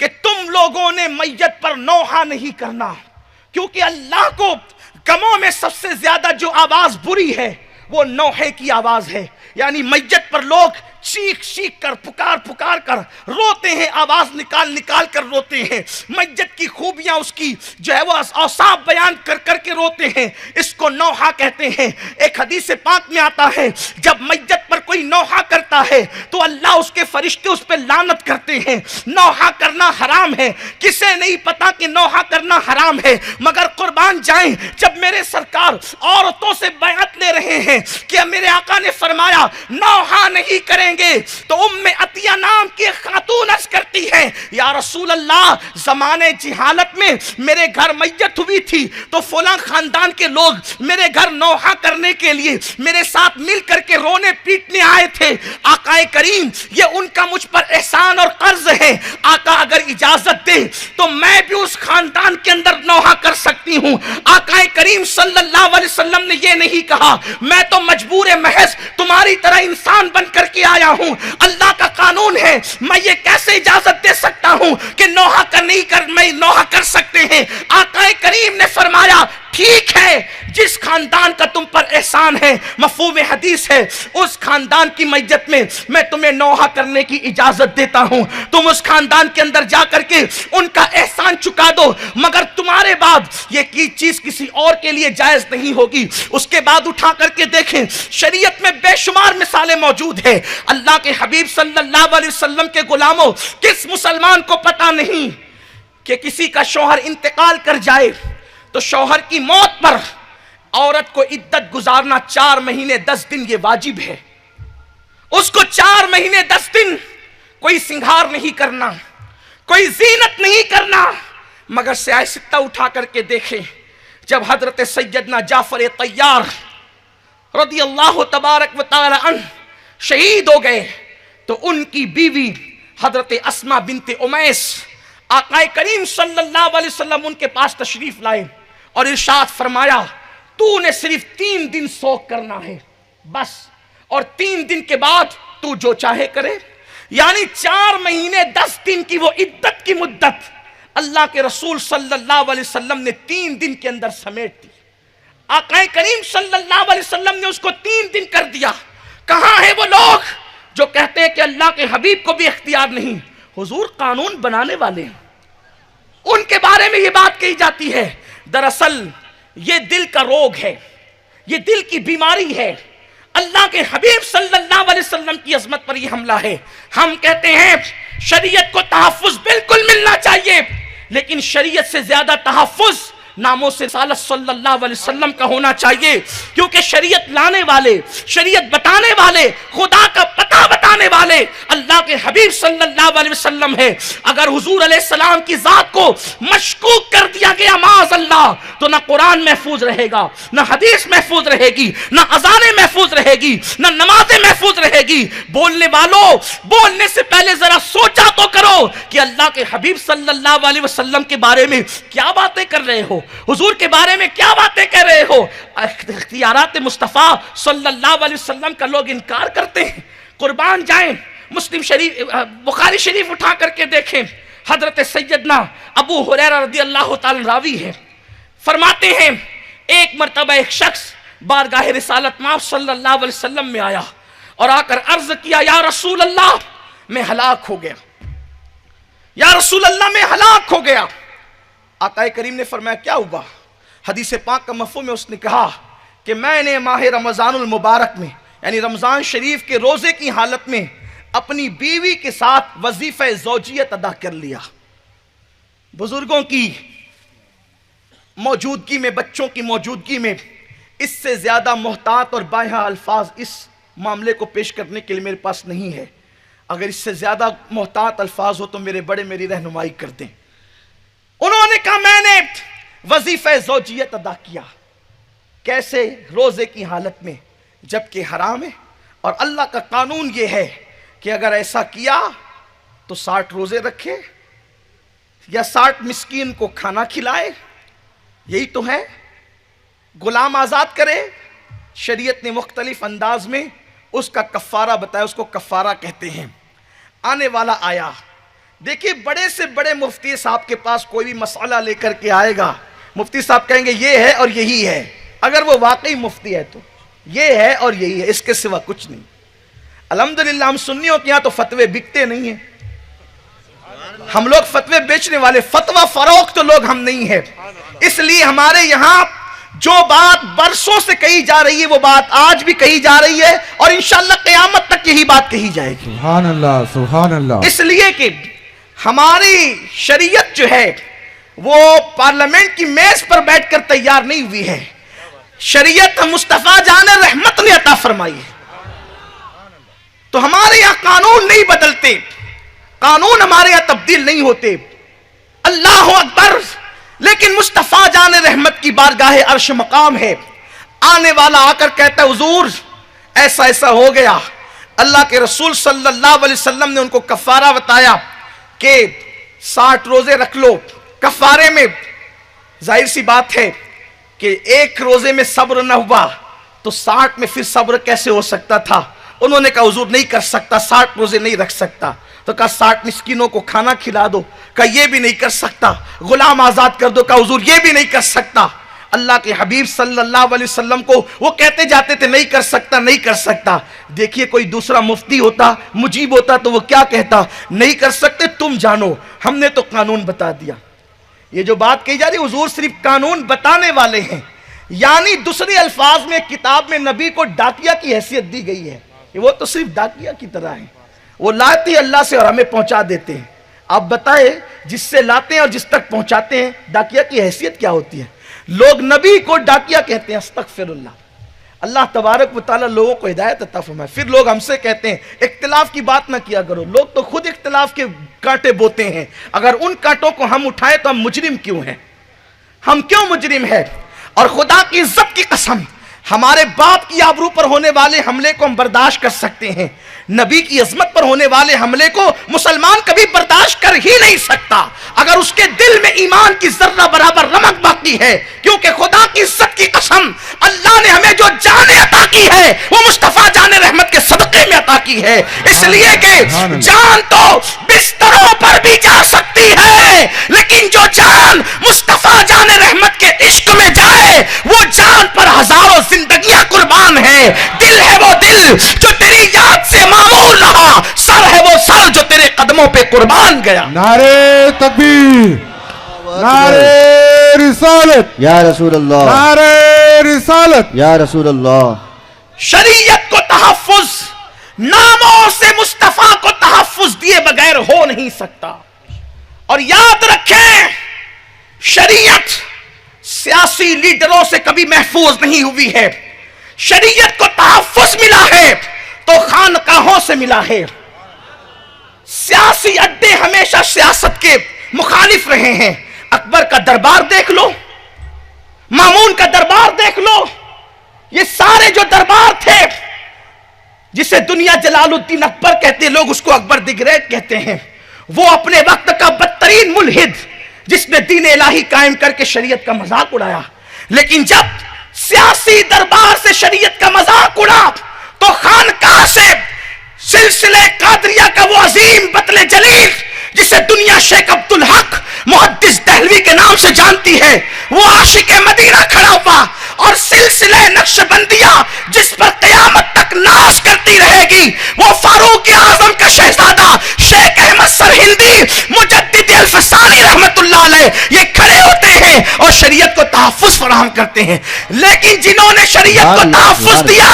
कि तुम लोगों ने मैयत पर नौहा नहीं करना, क्योंकि अल्लाह को गमों में सबसे ज्यादा जो आवाज बुरी है वो नौहे की आवाज है। यानी मैयत पर लोग चीख चीख कर, पुकार पुकार कर रोते हैं, आवाज निकाल निकाल कर रोते हैं, मैयत की खूबियां उसकी जो है वो औसाफ बयान कर करके रोते हैं, इसको नौहा कहते हैं। एक हदीस पाक में आता है जब मैयत पर कोई नौहा करता है तो अल्लाह उसके फरिश्ते उस पर लानत करते हैं। नौहा करना हराम है, किसे नहीं पता कि नौहा करना हराम है, मगर कुर्बान जाएं जब मेरे सरकार औरतों से बैअत ले रहे हैं कि मेरे आका ने फरमाया नौहा नहीं करेंगे, तो उम्मे अतिया नाम की खातून अर्ज करती है या रसूल अल्लाह, जमाने जिहालत में मेरे घर मैयत हुई थी तो फलां खानदान के लोग मेरे घर नौहा करने के लिए मेरे साथ मिल करके रोने पीटने आए थे। आकाए करीम ये उनका मुझ पर एहसान और कर्ज है, आका अगर इजाजत दे तो मैं भी उस खानदान के अंदर नौहा कर सकती हूं। आकाए करीम सल्लल्लाहु अलैहि वसल्लम ने यह नहीं कहा मैं तो मजबूर महज तुम्हारी तरह इंसान बन करके आया हूं। अल्लाह का कानून है, मैं ये कैसे इजाजत दे सकता हूं कि नौहा कर सकते हैं। आका करीम ने फरमाया ठीक है, जिस खानदान का तुम पर एहसान है, मफहूम हदीस है, उस खानदान की मैयत में मैं तुम्हें नौहा करने की इजाजत देता हूं। तुम उस खानदान के अंदर जाकर के उनका एहसान चुका दो, मगर तुम्हारे बाद ये की चीज किसी और के लिए जायज नहीं होगी। उसके बाद उठा करके देखें, शरीयत में बेशुमार मिसालें मौजूद है। अल्लाह के हबीब सल्लल्लाहु अलैहि वसल्लम के गुलामों, किस मुसलमान को पता नहीं कि किसी का शौहर इंतकाल कर जाए तो शौहर की मौत पर औरत को इद्दत गुजारना 4 महीने 10 दिन ये वाजिब है। उसको 4 महीने 10 दिन कोई सिंगार नहीं करना, कोई जीनत नहीं करना, मगर सियासत उठा करके देखें, जब हजरत सैयदना जाफर तैयार रदी अल्लाह तबारक व तआला अन्ह शहीद हो गए तो उनकी बीवी हजरत अस्मा बिनते उमैस आका करीम सल्लल्लाहु अलैहि वसल्लम उनके पास तशरीफ लाए और इरशाद फरमाया, तूने सिर्फ 3 दिन शौक करना है बस, और 3 दिन के बाद तू जो चाहे करे। यानी 4 महीने 10 दिन की वो इद्दत की मुद्दत अल्लाह के रसूल सल्लल्लाहु अलैहि वसल्लम ने 3 दिन के अंदर समेट दी। आका करीम सल्लल्लाहु अलैहि वसल्लम ने उसको 3 दिन कर दिया। कहां है वो लोग जो कहते हैं कि अल्लाह के हबीब को भी इख्तियार नहीं? हुजूर कानून बनाने वाले हैं, उनके बारे में ये बात कही जाती है। दरअसल ये दिल का रोग है, ये दिल की बीमारी है। अल्लाह के हबीब सल्लल्लाहु अलैहि वसल्लम की अजमत पर ये हमला है। हम कहते हैं शरीयत को तहफ्फुज बिल्कुल मिलना चाहिए, लेकिन शरीयत से ज्यादा तहफ्फुज नामों से रिसालत सल्लल्लाहु अलैहि वसल्लम का होना चाहिए, क्योंकि शरीयत लाने वाले, शरीयत बताने वाले, खुदा का पता बताने वाले अल्लाह के हबीब सल्लल्लाहु अलैहि वसल्लम है। अगर हुजूर अलैहि सलाम की जात को मशकूक कर दिया गया माज़ अल्लाह, तो ना कुरान महफूज रहेगा, ना हदीस महफूज रहेगी, ना अजानें महफूज रहेगी, ना नमाजें महफूज रहेगी। बोलने वालों, बोलने से पहले जरा सोचा तो करो कि अल्लाह के हबीब सल्लल्लाहु अलैहि वसल्लम के बारे में क्या बातें कर रहे हो, हुजूर के बारे में क्या बातें कह रहे हो। इख्तियारात मुस्तफ़ा सल्लल्लाहु अलैहि वसल्लम का लोग इनकार करते हैं। कुर्बान जाएं, मुस्लिम शरीफ, बुखारी शरीफ उठा करके देखें, हजरत सैयदना अबू हुरैरा रज़ी अल्लाह ताला रावी है, फरमाते हैं एक मरतबा एक शख्स बारगाह रिसालत माफ सल्लल्लाहु अलैहि वसल्लम में आया और आकर अर्ज किया, या रसूल अल्लाह मैं हलाक हो गया, या रसूल अल्लाह मैं हलाक हो गया। आका करीम ने फरमाया क्या हुआ? हदीस पाक का मफ़हूम में उसने कहा कि मैंने माह रमज़ानुल मुबारक में, यानी रमज़ान शरीफ के रोज़े की हालत में अपनी बीवी के साथ वजीफ़ा ज़ौजियत अदा कर लिया। बुजुर्गों की मौजूदगी में, बच्चों की मौजूदगी में इससे ज़्यादा मोहतात और बायहा अल्फाज इस मामले को पेश करने के लिए मेरे पास नहीं है। अगर इससे ज़्यादा मोहतात अल्फाज हो तो मेरे बड़े मेरी रहनुमाई कर दें। उन्होंने कहा मैंने वजीफा ज़ौजियत अदा किया। कैसे? रोजे की हालत में, जबकि हराम है, और अल्लाह का कानून यह है कि अगर ऐसा किया तो 60 रोजे रखे या 60 मिस्कीन को खाना खिलाए, यही तो है। गुलाम आजाद करे, शरीयत ने मुख्तलिफ अंदाज में उसका कफ़ारा बताया, उसको कफ़ारा कहते हैं। आने वाला आया, देखिए बड़े से बड़े मुफ्ती साहब के पास कोई भी मसला लेकर के आएगा, मुफ्ती साहब कहेंगे ये है और यही है। अगर वो वाकई मुफ्ती है तो ये है और यही है, इसके सिवा कुछ नहीं। अल्हम्दुलिल्लाह हम सुन्नियों के यहाँ तो फतवे बिकते नहीं हैं, हम लोग फतवे बेचने वाले, फतवा फरोख्त तो लोग हम नहीं है। इसलिए हमारे यहाँ जो बात बरसों से कही जा रही है वो बात आज भी कही जा रही है और इंशाअल्लाह क़यामत तक यही बात कही जाएगी। सुभान अल्लाह, सुभान अल्लाह। इसलिए कि हमारी शरीयत जो है वो पार्लियामेंट की मेज पर बैठकर तैयार नहीं हुई है। शरीयत मुस्तफा जाने रहमत ने अता फरमाई है। तो हमारे यहाँ कानून नहीं बदलते, कानून हमारे यहाँ तब्दील नहीं होते। अल्लाह अकबर। लेकिन मुस्तफा जाने रहमत की बारगाह अर्श मकाम है। आने वाला आकर कहता है हुजूर ऐसा ऐसा हो गया। अल्लाह के रसूल सल्लल्लाहु अलैहि वसल्लम ने उनको कफ़ारा बताया कि 60 रोजे रख लो। कफ़ारे में जाहिर सी बात है कि एक रोजे में सब्र न हुआ तो 60 में फिर सब्र कैसे हो सकता था। उन्होंने कहा हुजूर नहीं कर सकता, 60 रोजे नहीं रख सकता। तो कहा 60 मिस्किनों को खाना खिला दो। कहा यह भी नहीं कर सकता। गुलाम आजाद कर दो। कहा हुजूर यह भी नहीं कर सकता। अल्लाह के हबीब सल्लल्लाहु अलैहि वसल्लम को वो कहते जाते थे नहीं कर सकता, नहीं कर सकता। देखिए कोई दूसरा मुफ्ती होता, मुजीब होता, तो वो क्या कहता, नहीं कर सकते तुम जानो, हमने तो कानून बता दिया। ये जो बात कही जा रही है हुजूर सिर्फ कानून बताने वाले हैं, यानी दूसरे अल्फाज में किताब में नबी को डाकिया की हैसियत दी गई है। वो तो सिर्फ डाकिया की तरह है, वो लाते अल्लाह से और हमें पहुंचा देते हैं। आप बताए जिससे लाते हैं और जिस तक पहुंचाते हैं डाकिया की हैसियत क्या होती है? लोग नबी को डाकिया कहते हैं, अस्तगफिरुल्लाह। अल्लाह तबारक व तआला लोगों को हिदायत अता फरमाए। फिर लोग हमसे कहते हैं इख्तिलाफ की बात ना किया करो। लोग तो खुद इख्तिलाफ के कांटे बोते हैं। अगर उन कांटों को हम उठाए तो हम मुजरिम क्यों हैं? हम क्यों मुजरिम हैं? और खुदा की इज्जत की कसम, हमारे बाप की आबरू पर होने वाले हमले को हम बर्दाश्त कर सकते हैं, नबी की अजमत पर होने वाले हमले को मुसलमान कभी बर्दाश्त कर ही नहीं सकता अगर उसके दिल में ईमान की जर्रा बराबर रमक बाकी है। क्योंकि खुदा की इज्जत की कसम, अल्लाह ने हमें जो जाने अता की है वो मुस्तफा जाने रहमत के सदक़े में अता की है। इसलिए कि जान तो बिस्तरों पर भी जा सकती है, लेकिन जो जान मुस्तफा जाने रहमत के इश्क में जाए वो जान पर हजारों जिंदगियां कुर्बान है। दिल है वो दिल जो तेरी याद से मामूल रहा, सर है वो सर जो तेरे कदमों पे कुर्बान गया। नारे तकबीर, नारे रिसालत या रसूल अल्लाह, नारे रिसालत या रसूल अल्लाह। शरीयत को तहफ्फुज नामों से मुस्तफा को तहफ्फुज दिए बगैर हो नहीं सकता। और याद रखें, शरीयत सियासी लीडरों से कभी महफूज नहीं हुई है। शरीयत को तहफ्फुज मिला है तो खानकाहों से मिला है। सियासी अड्डे हमेशा सियासत के मुखालिफ रहे हैं। अकबर का दरबार देख लो, मामून का दरबार देख लो, ये सारे जो दरबार थे जिसे दुनिया जलालुद्दीन अकबर कहते हैं, लोग उसको अकबर द ग्रेट कहते हैं, वो अपने वक्त का बदतरीन मुल्हिद जिसने दीन इलाही कायम करके शरीयत का मजाक उड़ाया। लेकिन जब सियासी दरबार से शरीयत का मजाक उड़ा तो खानकाह से सिलसिले कादरिया का वो अजीम बतले जलील जिसे दुनिया शेख अब्दुल हक मुहद्दिस दहलवी के नाम से जानती है, वो आशिक मदीना खड़ा हुआ और सिलसिले नक्शबंदिया जिस पर कयामत तक नाश करती रहेगी, वो फारूक आजम का शहजादा शेख अहमद सरहिंदी मुजद्दिद अल्फसानी रहमतुल्लाह अलैह, ये खड़े होते हैं और शरीयत को तहफ्फुज फराहम करते हैं। लेकिन जिन्होंने शरीयत को तहफ्फुज दिया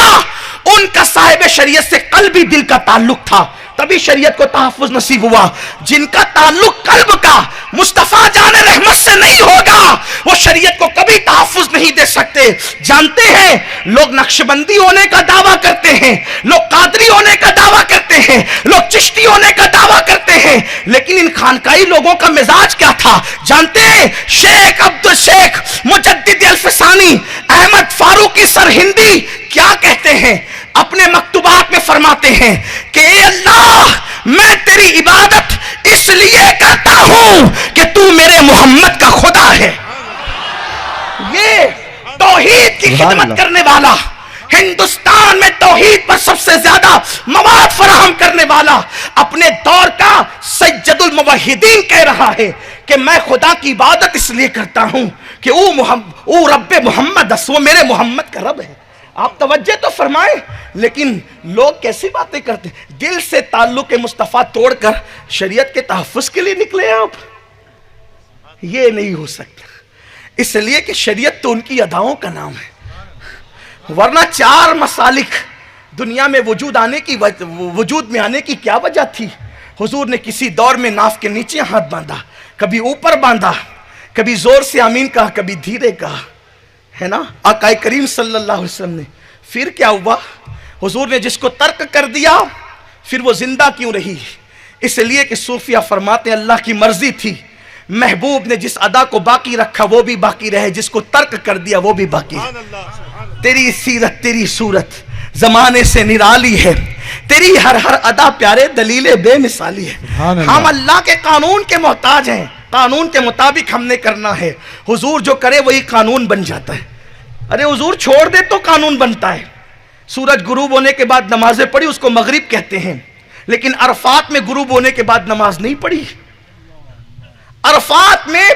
उनका साहिब शरीयत से कल्बी दिल का ताल्लुक था, तभी शरीयत को तहफ्फुज नसीब हुआ। जिनका ताल्लुक कल्ब का मुस्तफा जाने रहमत से नहीं होगा वो शरीयत को कभी तहफ्फुज नहीं दे सकते। जानते हैं लोग नक्शबंदी होने का दावा करते हैं, लोग कादरी होने का दावा करते हैं, लोग चिश्ती होने का दावा करते हैं, लेकिन इन खानकाई लोगों का मिजाज क्या था जानते हैं? शेख अब्दुल शेख मुजद्दिद अल्फसानी अहमद फारूकी सरहिंदी क्या कहते हैं? अपने मकतूबात में फरमाते हैं कि ए अल्लाह मैं तेरी इबादत इसलिए करता हूं कि तू मेरे मोहम्मद का खुदा है। ये तौहीद की खिदमत करने वाला, हिंदुस्तान में तौहीद पर सबसे ज्यादा मवाद फराहम करने वाला, अपने दौर का सज्जदुल मुवहिदीन कह रहा है कि मैं खुदा की इबादत इसलिए करता हूं कि वो रब्बे मोहम्मद, वो मेरे मोहम्मद का रब है। आप तवज्जो तो फरमाए, लेकिन लोग कैसी बातें करते हैं? दिल से ताल्लुक मुस्तफा तोड़कर शरीयत के तहफ्फुज के लिए निकले आप, ये नहीं हो सकता। इसलिए कि शरीयत तो उनकी अदाओं का नाम है, वरना 4 मसालिक दुनिया में वजूद में आने की क्या वजह थी? हुजूर ने किसी दौर में नाफ के नीचे हाथ बांधा, कभी ऊपर बांधा, कभी जोर से आमीन कहा, कभी धीरे कहा, है ना? आका करीम सल्लल्लाहु अलैहि वसल्लम ने फिर क्या हुआ? हुजूर ने जिसको तर्क कर दिया फिर वो जिंदा क्यों रही? इसलिए कि सूफिया फरमाते अल्लाह की मर्जी थी, महबूब ने जिस अदा को बाकी रखा वो भी बाकी रहे, जिसको तर्क कर दिया वो भी बाकी है। तेरी सीरत तेरी सूरत जमाने से निराली है, तेरी हर हर अदा प्यारे दलीले बेमिसाली है। हम अल्लाह के कानून के मोहताज हैं, कानून के मुताबिक हमने करना है। हुजूर जो करे वही कानून बन जाता है। अरे हुजूर छोड़ दे तो कानून बनता है, सूरज गुरूब होने के बाद नमाजें पढ़ी, उसको मगरिब कहते हैं। लेकिन अरफात में गुरूब होने के बाद नमाज नहीं पढ़ी। अरफात में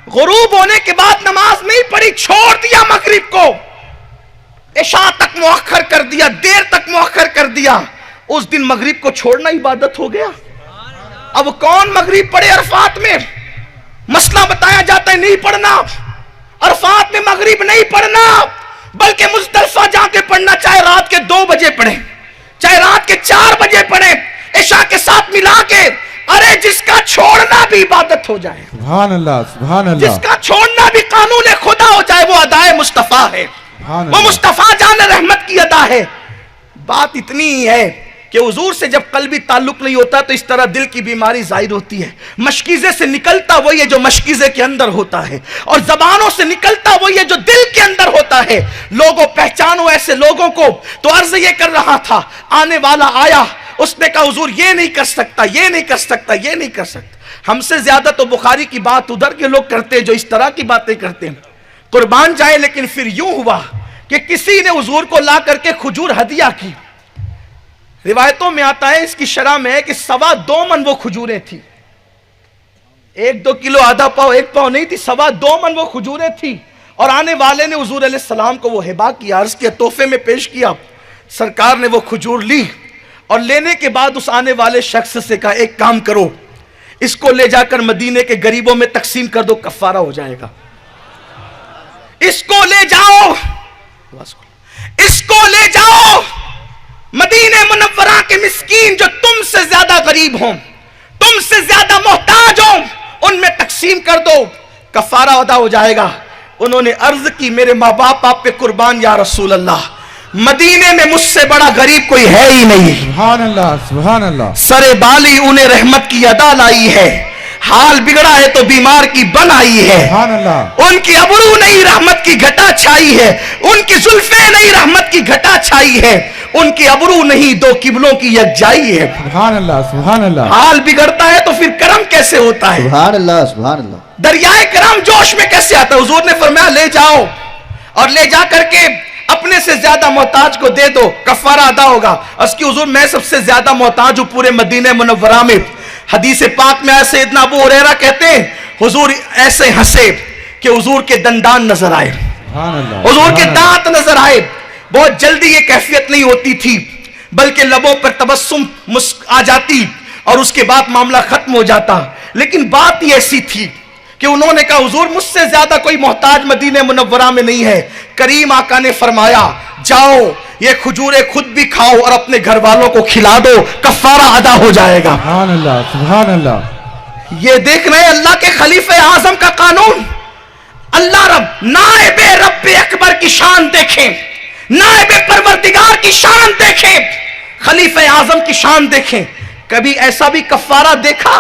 गुरूब होने के बाद नमाज नहीं पढ़ी, छोड़ दिया मगरिब को, इशा तक मुअख्खर कर दिया, देर तक मुअख्खर कर दिया। उस दिन मगरिब को छोड़ना इबादत हो गया। अब कौन मगरिब पढ़े अरफात में? मसला बताया जाता है नहीं पढ़ना, अरफात में मगरिब नहीं पढ़ना, बल्कि मुज़दलिफा जाके पढ़ना, चाहे रात के 2 बजे पढ़े, चाहे रात के 4 बजे पढ़े, इशा के साथ मिला के। अरे जिसका छोड़ना भी इबादत हो जाए, सुभान अल्लाह, सुभान अल्लाह, जिसका छोड़ना भी कानून खुदा हो जाए, वो अदाए मुस्तफा है, वो मुस्तफा जान रहमत की अदा है। बात इतनी ही है कि हुजूर से जब कल्बी ताल्लुक नहीं होता तो इस तरह दिल की बीमारी जाहिर होती है। मशकीज़े से निकलता वही है जो मशकीज़े के अंदर होता है, और जबानों से निकलता वही है जो दिल के अंदर होता है। लोगों पहचानो ऐसे लोगों को। तो अर्ज ये कर रहा था, आने वाला आया, उसने कहा हुजूर ये नहीं कर सकता, ये नहीं कर सकता, ये नहीं कर सकता। हमसे ज्यादा तो बुखारी की बात उधर के लोग करते हैं जो इस तरह की बातें करते हैं, कुर्बान जाए। लेकिन फिर यूं हुआ कि किसी ने हुजूर को ला करके खजूर हदिया की। रिवायतों में आता है, इसकी शरह में है कि 2.25 मन वो खजूरें थी। 1-2 किलो, आधा पाव, 1 पाव नहीं थी, 2.25 मन वो खजूरें थी। और आने वाले ने हुजूर अलैहि सलाम को वो हिबा किया, अर्ज किया, तोहफे में पेश किया। सरकार ने वो खजूर ली और लेने के बाद उस आने वाले शख्स से कहा, एक काम करो, इसको ले जाकर मदीने के गरीबों में तकसीम कर दो, कफारा हो जाएगा। इसको ले जाओ, इसको ले जाओ, मदीने मुनव्वरा के मिस्कीन जो तुमसे ज्यादा गरीब हों, तुमसे ज्यादा मोहताज हों, उनमें तकसीम कर दो, कफारा अदा हो जाएगा। उन्होंने अर्ज की, मेरे माँ बाप आप पे कुर्बान या रसूल अल्लाह, मदीने में मुझसे बड़ा गरीब कोई है ही नहीं। सुभान अल्लाह, सुभान अल्लाह। सरे बाली उन्हें रहमत की अदा लाई है, हाल बिगड़ा है तो बीमार की बन आई है। सुभान अल्लाह। उनकी अबरू नहीं रहमत की घटा छाई है, उनकी जुल्फे नहीं रहमत की घटा छाई है, उनकी अबरू नहीं 2 किबलों की यकजाई है। सुभान अल्लाह, सुभान अल्लाह। हाल बिगड़ता है तो फिर करम कैसे होता है? सुभान अल्लाह, सुभान अल्लाह। दरियाए करम जोश में कैसे आता है? हुजूर ने फरमाया ले जाओ, और ले जा करके अपने से ज्यादा मोहताज को दे दो, कफारा अदा होगा। उसकी हुजूर मैं सबसे ज्यादा मोहताज हूं पूरे मदीने मुनव्वरा में। हदीस पाक में ऐसे इतना अबू हुरैरा कहते हैं, हुजूर ऐसे हंसे कि हुजूर के दंदान नजर आए, हुजूर के दांत नजर आए। बहुत जल्दी ये कैफियत नहीं होती थी, बल्कि लबों पर तबस्सुम आ जाती और उसके बाद मामला खत्म हो जाता। लेकिन बात ही ऐसी थी कि उन्होंने कहा, हुजूर मुझसे ज्यादा कोई मोहताज मदीने मुनव्वरा में नहीं है। करीम आका ने फरमाया, जाओ ये खजूरें खुद भी खाओ और अपने घर वालों को खिला दो, कफारा अदा हो जाएगा। सुभान अल्लाह, सुभान अल्लाह। ये देख रहे हैं अल्लाह के खलीफे आजम का कानून। अल्लाह रब नाएबे रब्बे अकबर की शान देखें, नाएबे परवरदिगार की शान देखें, खलीफे आजम की शान देखें। कभी ऐसा भी कफारा देखा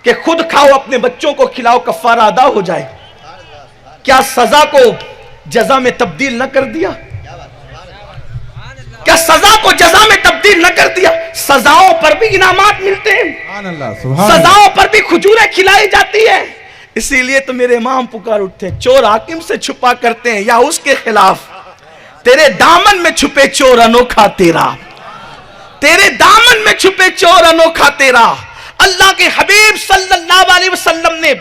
कि खुद खाओ अपने बच्चों को खिलाओ, कफारा अदा हो जाए? क्या सजा को जजा में तब्दील न कर दिया? क्या सजा को जजा में तब्दील न कर दिया? सजाओं पर भी इनामात मिलते हैं, सजाओं पर भी खजूरें खिलाई जाती है। इसीलिए तो मेरे इमाम पुकार उठते हैं, चोर हाकिम से छुपा करते हैं या उसके खिलाफ, तेरे दामन में छुपे चोर अनोखा तेरा, तेरे दामन में छुपे चोर अनोखा तेरा। अल्लाह के हबीब सल्लल्लाहु अलैहि वसल्लम ने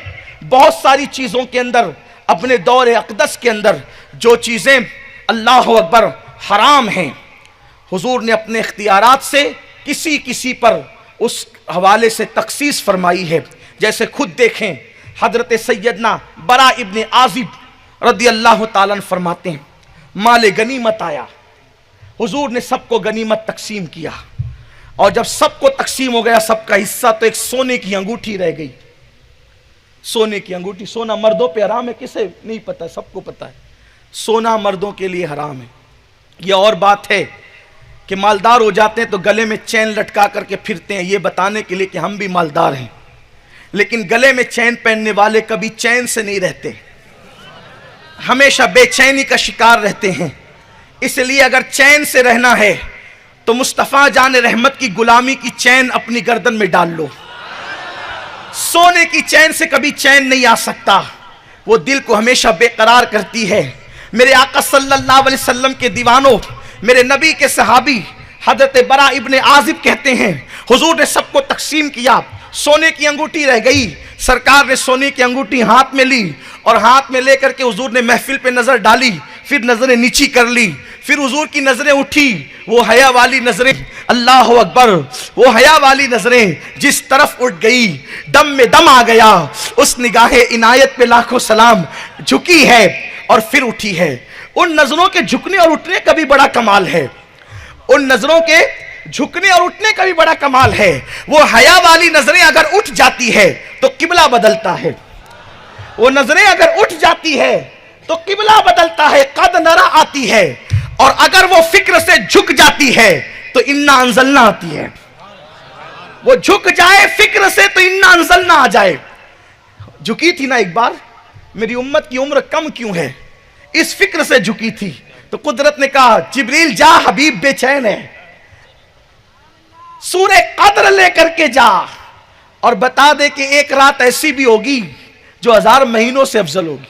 बहुत सारी चीजों के अंदर, अपने दौर अक़दस के अंदर जो चीजें अल्लाह अकबर हराम हैं, हुजूर ने अपने इख्तियारात से किसी किसी पर उस हवाले से तखसीस फरमाई है। जैसे खुद देखें, हजरत सैयदना बरा इब्न आजिब रदी अल्लाह ताला फरमाते हैं, माले गनीमत आया, हुजूर ने सबको गनीमत तकसीम किया, और जब सबको तकसीम हो गया सबका हिस्सा, तो एक सोने की अंगूठी रह गई। सोने की अंगूठी, सोना मर्दों पे हराम है, किसे नहीं पता? सबको पता है, सोना मर्दों के लिए हराम है। यह और बात है कि मालदार हो जाते हैं तो गले में चैन लटका करके फिरते हैं, ये बताने के लिए कि हम भी मालदार हैं। लेकिन गले में चैन पहनने वाले कभी चैन से नहीं रहते, हमेशा बेचैनी का शिकार रहते हैं। इसलिए अगर चैन से रहना है तो मुस्तफ़ा जान रहमत की गुलामी की चैन अपनी गर्दन में डाल लो। सोने की चैन से कभी चैन नहीं आ सकता, वो दिल को हमेशा बेकरार करती है। मेरे आका सल्लल्लाहु अलैहि वसल्लम के दीवानों, मेरे नबी के सहाबी हजरत बरा इब्ने आजिब कहते हैं, हुजूर ने सबको तकसीम किया, सोने की अंगूठी रह गई। सरकार ने सोने की अंगूठी हाथ में ली और हाथ में लेकर के हुजूर ने महफिल पे नजर डाली, फिर नजरें नीची कर ली, फिर हुजूर की नजरें उठी, वो हया वाली नजरें, अल्लाह अकबर, वो हया वाली नजरें जिस तरफ उठ गई दम में दम आ गया। उस निगाहे इनायत पे लाखों सलाम, झुकी है और फिर उठी है। उन नजरों के झुकने और उठने का भी बड़ा कमाल है, उन नजरों के झुकने और उठने का भी बड़ा कमाल है। वो हया वाली नजरें अगर उठ जाती है तो किबला बदलता है, वो नजरें अगर उठ जाती है तो किबला बदलता है, कद नरा आती है। और अगर वो फिक्र से झुक जाती है तो इन्ना अंजलना आती है। वो झुक जाए फिक्र से तो इन्ना अंजलना आ जाए। झुकी थी ना एक बार, मेरी उम्मत की उम्र कम क्यों है, इस फिक्र से झुकी थी। तो कुदरत ने कहा, जिब्रील जा, हबीब बेचैन है, सूरे कद्र लेकर के जा और बता दे कि एक रात ऐसी भी होगी जो 1000 महीनों से अफजल होगी।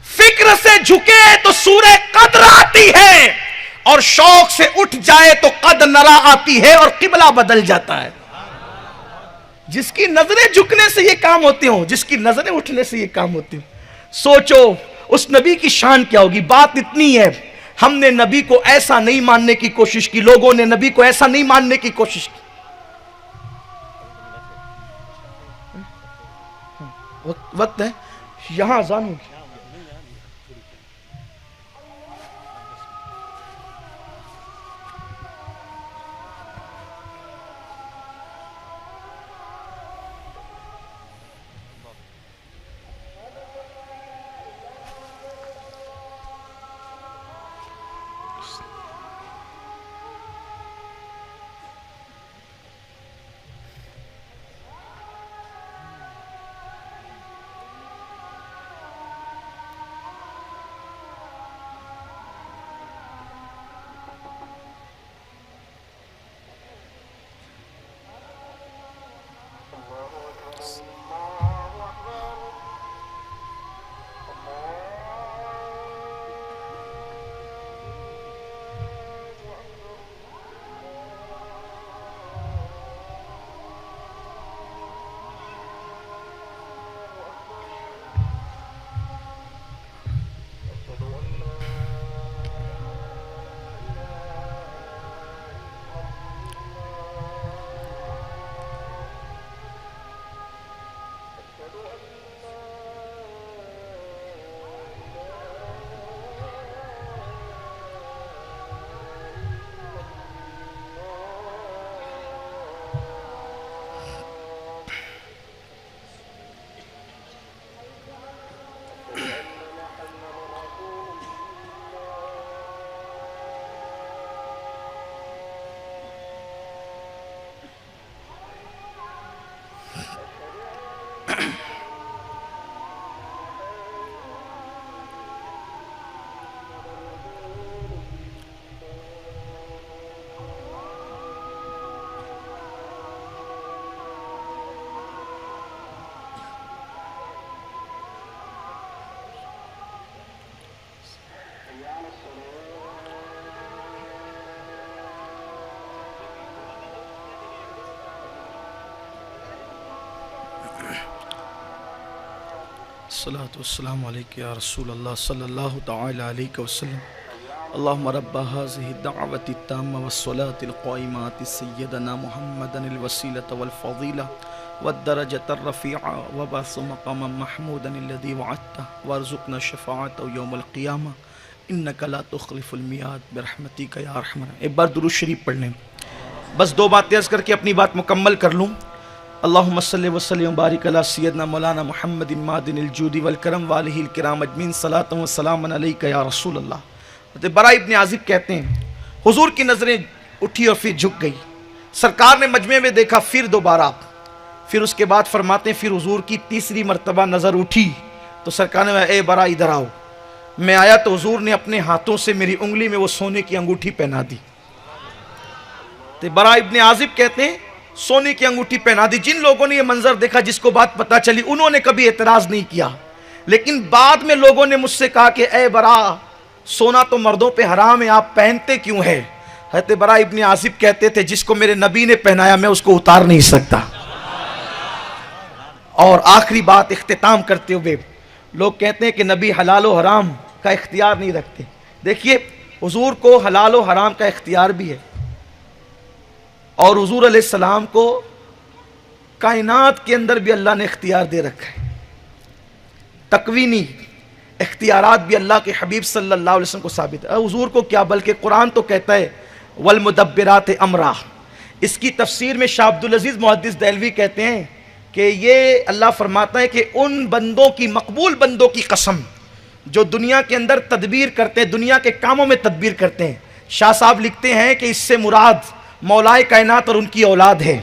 फिक्र से झुके तो सूरे कद्र आती है और शौक से उठ जाए तो कद नरा आती है और किबला बदल जाता है। जिसकी नजरें झुकने से ये काम होते हो, जिसकी नजरें उठने से ये काम होते हो, सोचो उस नबी की शान क्या होगी। बात इतनी है, हमने नबी को ऐसा नहीं मानने की कोशिश की, लोगों ने नबी को ऐसा नहीं मानने की कोशिश की। वक्त है, यहां अज़ान होगी। अस्सलातु वस्सलामु अलैका या रसूल अल्लाह सल्लल्लाहु तआला अलैहि वसल्लम। अल्लाहुम्मा रब्बा हाज़िहि दावति ताम्मा वस्सलातिल क़ाइमाति सय्यदना मुहम्मदनिल वसीलत वल फ़ज़ीला वद्दरजतर रफ़ीआ वबअस मक़ामम महमूदन अल्लज़ी वअदता वरज़ुक़ना शफ़ाअतहु यौमल क़ियामा इन्नका ला तुख़लिफ़ुल मियाद बिरहमतिका या अरहमर। एक बार दुरूद शरीफ पढ़ लें, बस 2 बातें अर्ज़ करके अपनी बात मुकम्मल कर लूँ। अल्लाहुम्मा सल्लि व सल्लिम बारिक अला सय्यदना मौलाना मुहम्मदिन मादिनिल जूदी वल करम वालिहिल किराम अजमीन सलातु व सलामुन अलैका या रसूल अल्लाह। बरा इब्ने आजिब कहते हैं, हुजूर की नज़रें उठी और फिर झुक गई। सरकार ने मजमे में देखा, फिर दोबारा, फिर उसके बाद फरमाते हैं फिर हुजूर की तीसरी मरतबा नज़र उठी तो सरकार ने, ए बरा इधर आओ। मैं आया तो हुजूर ने अपने हाथों से मेरी उंगली में वो सोने की अंगूठी पहना दी। तो बरा इब्ने आजिब कहते हैं सोने की अंगूठी पहना दी। जिन लोगों ने ये मंजर देखा, जिसको बात पता चली, उन्होंने कभी एतराज नहीं किया, लेकिन बाद में लोगों ने मुझसे कहा कि ए बरा, सोना तो मर्दों पे हराम है, आप पहनते क्यों है? हज़रत बरा इब्न आसिब कहते थे, जिसको मेरे नबी ने पहनाया मैं उसको उतार नहीं सकता। और आखिरी बात इख्तिताम करते हुए, लोग कहते हैं कि नबी हलाल और हराम का इख्तियार नहीं रखते। देखिए, हुजूर को हलाल और हराम का इख्तियार भी है, और हुजूर अलैहिस्सलाम को कायनात के अंदर भी अल्लाह ने इख्तियार दे रखा है। तकवीनी इख्तियारात भी अल्लाह के हबीब सल्लल्लाहु अलैहि वसल्लम को साबित है। हुजूर को क्या, बल्कि कुरान तो कहता है वल मुदब्बिरात अमरा। इसकी तफसीर में शाह अब्दुल अजीज़ मुहद्दिस देहलवी कहते हैं कि ये अल्लाह फरमाता है कि उन बंदों की, मकबूल बंदों की कसम जो दुनिया के अंदर तदबीर करते हैं, दुनिया के कामों में तदबीर करते हैं। शाह साहब लिखते हैं कि इससे मुराद मौलाए कायनात और उनकी औलाद है,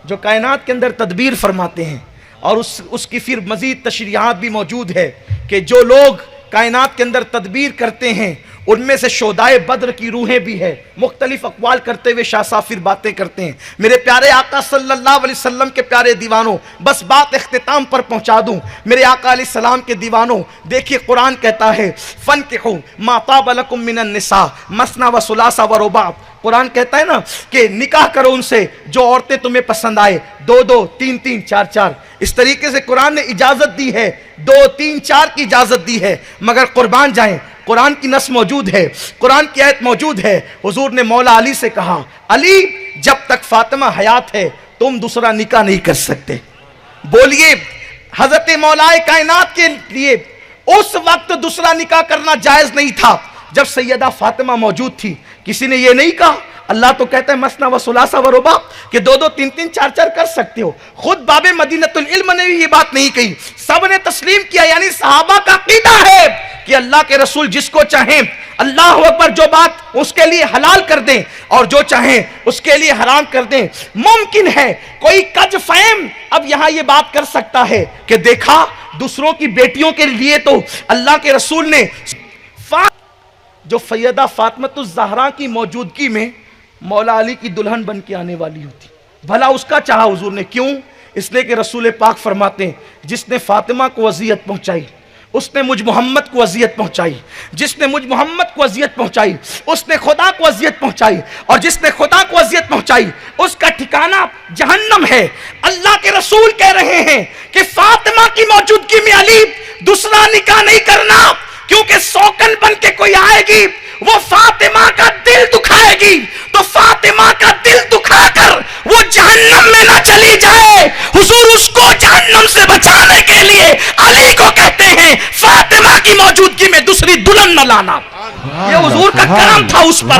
जो कायनात के अंदर तदबीर फरमाते हैं। और उसकी फिर मज़ीद तशरीहात भी मौजूद है कि जो लोग कायनात के अंदर तदबीर करते हैं उनमें से शोदाए बद्र की रूहें भी है। मुख्तलिफ अक़वाल करते हुए शाह साहब फिर बातें करते हैं। मेरे प्यारे आका सल्लल्लाहु अलैहि वसल्लम के प्यारे दीवानों, बस बात इख्तिताम पर पहुंचा दूं। मेरे आका अलैहि सलाम के दीवानों, देखिए कुरान कहता है फनकिहू मा ताबा लकुम मिनन निसा मसना व सुलासा व रुबा। कुरान कहता है ना कि निकाह करो उनसे जो औरतें तुम्हें पसंद आए, 2-2, 3-3, 4-4। इस तरीके से कुरान ने इजाजत दी है, 2, 3, 4 की इजाजत दी है। मगर कुर्बान जाएं, कुरान की नस मौजूद है, कुरान की आयत मौजूद है। हुजूर ने मौला अली से कहा, अली जब तक फातिमा हयात है तुम दूसरा निकाह नहीं कर सकते। बोलिए, हजरत मौलाए कायनात के लिए उस वक्त दूसरा निकाह करना जायज नहीं था जब सैयदा फातिमा मौजूद थी। किसी ने ये नहीं कहा। अल्लाह तो कहता है मसना व सुलासा व रुबा कि 2-2, 3-3, 4-4 कर सकते हो। खुद बाबे मदीनतुल इल्म ने भी ये बात नहीं कही, सब ने तस्लीम किया। यानी सहाबा का अकीदा है कि अल्लाह के रसूल जिसको चाहें, अल्लाह अकबर, जो बात उसके लिए हलाल कर दें और जो चाहें उसके लिए हराम कर दें। मुमकिन है कोई कज फहम अब यहां ये बात कर सकता है कि देखा, दूसरों की बेटियों के लिए तो अल्लाह के रसूल ने, जो सैयदा फातिमा ज़हरा की मौजूदगी में मौला अली की दुल्हन बन के आने वाली होती, भला उसका चाहा हुजूर ने क्यों? इसलिए कि रसूल पाक फरमाते हैं, जिसने फातिमा को अजियत पहुंचाई उसने मुझ मोहम्मद को अजियत पहुंचाई, जिसने मुझ मोहम्मद को अजियत पहुंचाई उसने खुदा को अजियत पहुंचाई, और जिसने खुदा को अजियत पहुंचाई उसका ठिकाना जहन्नम है। अल्लाह के रसूल कह रहे हैं कि फातिमा की मौजूदगी में अली दूसरा निकाह नहीं करना, क्योंकि सौकन बन के कोई आएगी वो फातिमा का दिल दुखाएगी, तो फातिमा का दिल दुखाकर वो जहन्नम में ना चली जाए। हुजूर उसको जहन्नम से बचाने के लिए अली को कहते हैं फातिमा की मौजूदगी में दूसरी दुल्हन न लाना। ये हुजूर का करम था उस पर,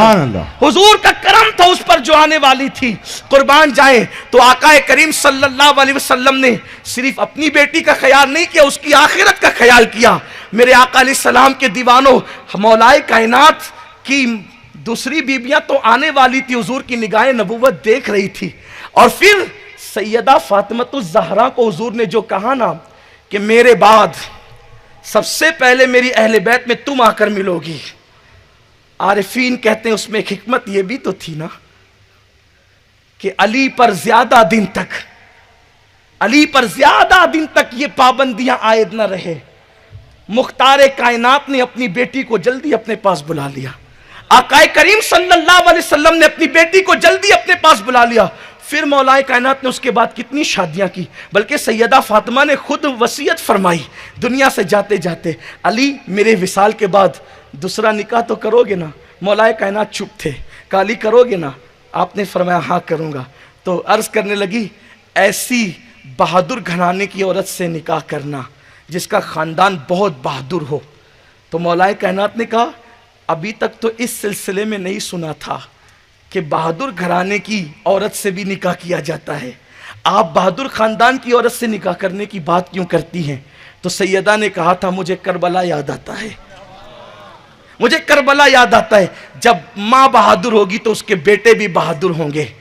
हुजूर का करम था उस पर जो आने वाली थी। कुर्बान जाए, तो आका करीम सल्लल्लाहु अलैहि वसल्लम ने सिर्फ अपनी बेटी का ख्याल नहीं किया, उसकी आखिरत का ख्याल किया। मेरे आका अलैहिस्सलाम के दीवानों, मौलाए कायनात की दूसरी बीबियां तो आने वाली थी, हुजूर की निगाहें नबूवत देख रही थी। और फिर सैयदा फातिमा ज़हरा को हुजूर ने जो कहा ना कि मेरे बाद सबसे पहले मेरी अहले बैत में तुम आकर मिलोगी, आरिफीन कहते हैं उसमें एक हिकमत यह भी तो थी ना कि अली पर ज्यादा दिन तक ये पाबंदियां आयद न रहे। मुख्तार कायनात ने अपनी बेटी को जल्दी अपने पास बुला लिया, आकाए करीम सल्लल्लाहु अलैहि वसल्लम ने अपनी बेटी को जल्दी अपने पास बुला लिया। फिर मौलाए कायनात ने उसके बाद कितनी शादियां की, बल्कि सैयदा फातिमा ने खुद वसीयत फरमाई दुनिया से जाते जाते, अली मेरे विसाल के बाद दूसरा निकाह तो करोगे ना? मौलाए कायनात चुप थे, काली करोगे ना? आपने फरमाया हाँ करूंगा। तो अर्ज करने लगी, ऐसी बहादुर घराने की औरत से निकाह करना जिसका खानदान बहुत बहादुर हो। तो मौलाए कायनात ने कहा, अभी तक तो इस सिलसिले में नहीं सुना था कि बहादुर घराने की औरत से भी निकाह किया जाता है, आप बहादुर खानदान की औरत से निकाह करने की बात क्यों करती हैं? तो सैयदा ने कहा था, मुझे करबला याद आता है, मुझे करबला याद आता है। जब माँ बहादुर होगी तो उसके बेटे भी बहादुर होंगे,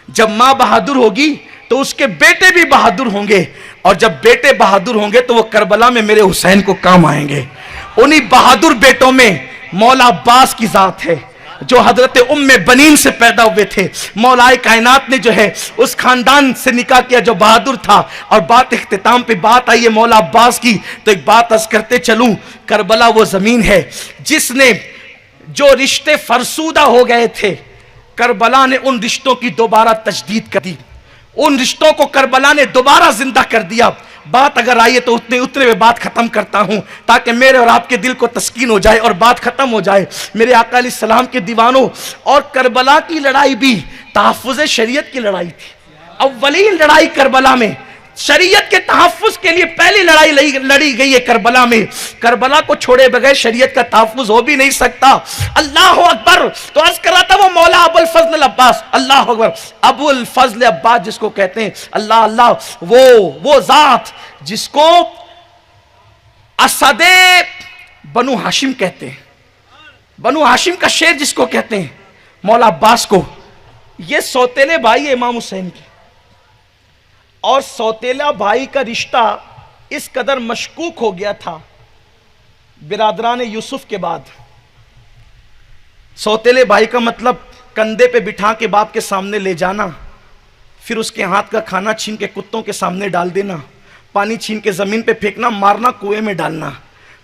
जब माँ बहादुर होगी तो उसके बेटे भी बहादुर होंगे, और जब बेटे बहादुर होंगे तो वो करबला में मेरे हुसैन को काम आएंगे। उन्हीं बहादुर बेटों में मौला अब्बास की जात है जो हजरत उम्मे बनीन से पैदा हुए थे। मौलाए कायनात ने जो है उस खानदान से निकाह किया जो बहादुर था। और बात इख्तिताम पे बात आई है मौला अब्बास की, तो एक बात अर्ज करते चलूं, करबला वो जमीन है जिसने जो रिश्ते फरसूदा हो गए थे, करबला ने उन रिश्तों की दोबारा तजदीद कर दी, उन रिश्तों को करबला ने दोबारा जिंदा कर दिया। बात अगर आई है तो उतने में बात खत्म करता हूं, ताकि मेरे और आपके दिल को तस्कीन हो जाए और बात खत्म हो जाए। मेरे आका अलैहिस्सलाम के दीवानों, और करबला की लड़ाई भी तहफ़्फ़ुज़ शरीयत की लड़ाई थी। अव्वलीन लड़ाई करबला में शरीयत के तहफ़्फ़ुज़ के लिए पहली लड़ाई लड़ी गई है करबला में। करबला को छोड़े बगैर शरीयत का तहफ़्फ़ुज़ हो भी नहीं सकता। अल्लाह अकबर। तो अर्ज़ कर रहा था वो मौला अबुल फज़ल अब्बास, अल्लाह अकबर, अबुल फज़ल अब्बास जिसको कहते हैं, अल्लाह अल्लाह, वो ज़ात जिसको असदे बनु हाशिम कहते हैं, बनु हाशिम का शेर जिसको कहते हैं, मौला अब्बास को, ये सौतेले भाई इमाम हुसैन के, और सौतेला भाई का रिश्ता इस कदर मशकूक हो गया था बिरादरान यूसुफ के बाद। सौतेले भाई का मतलब कंधे पे बिठा के बाप के सामने ले जाना, फिर उसके हाथ का खाना छीन के कुत्तों के सामने डाल देना, पानी छीन के जमीन पे फेंकना, मारना, कुएं में डालना,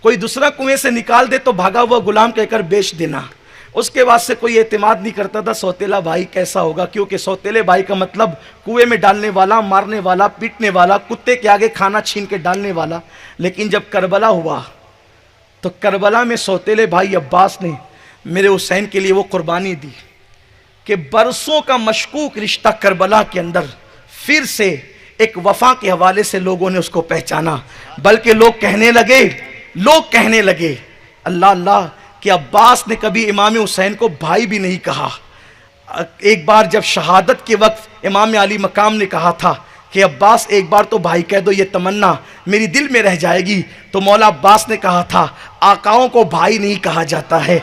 कोई दूसरा कुएं से निकाल दे तो भागा हुआ गुलाम कहकर बेच देना। उसके बाद से कोई एतमाद नहीं करता था सौतेला भाई कैसा होगा, क्योंकि सौतेले भाई का मतलब कुएं में डालने वाला, मारने वाला, पीटने वाला, कुत्ते के आगे खाना छीन के डालने वाला। लेकिन जब करबला हुआ तो करबला में सौतेले भाई अब्बास ने मेरे हुसैन के लिए वो कुर्बानी दी कि बरसों का मशकूक रिश्ता करबला के अंदर फिर से एक वफा के हवाले से लोगों ने उसको पहचाना। बल्कि लोग कहने लगे अल्लाह अल्लाह कि अब्बास ने कभी इमाम हुसैन को भाई भी नहीं कहा। एक बार जब शहादत के वक्त इमाम अली मकाम ने कहा था कि अब्बास एक बार तो भाई कह दो, ये तमन्ना मेरी दिल में रह जाएगी, तो मौला अब्बास ने कहा था आकाओं को भाई नहीं कहा जाता है।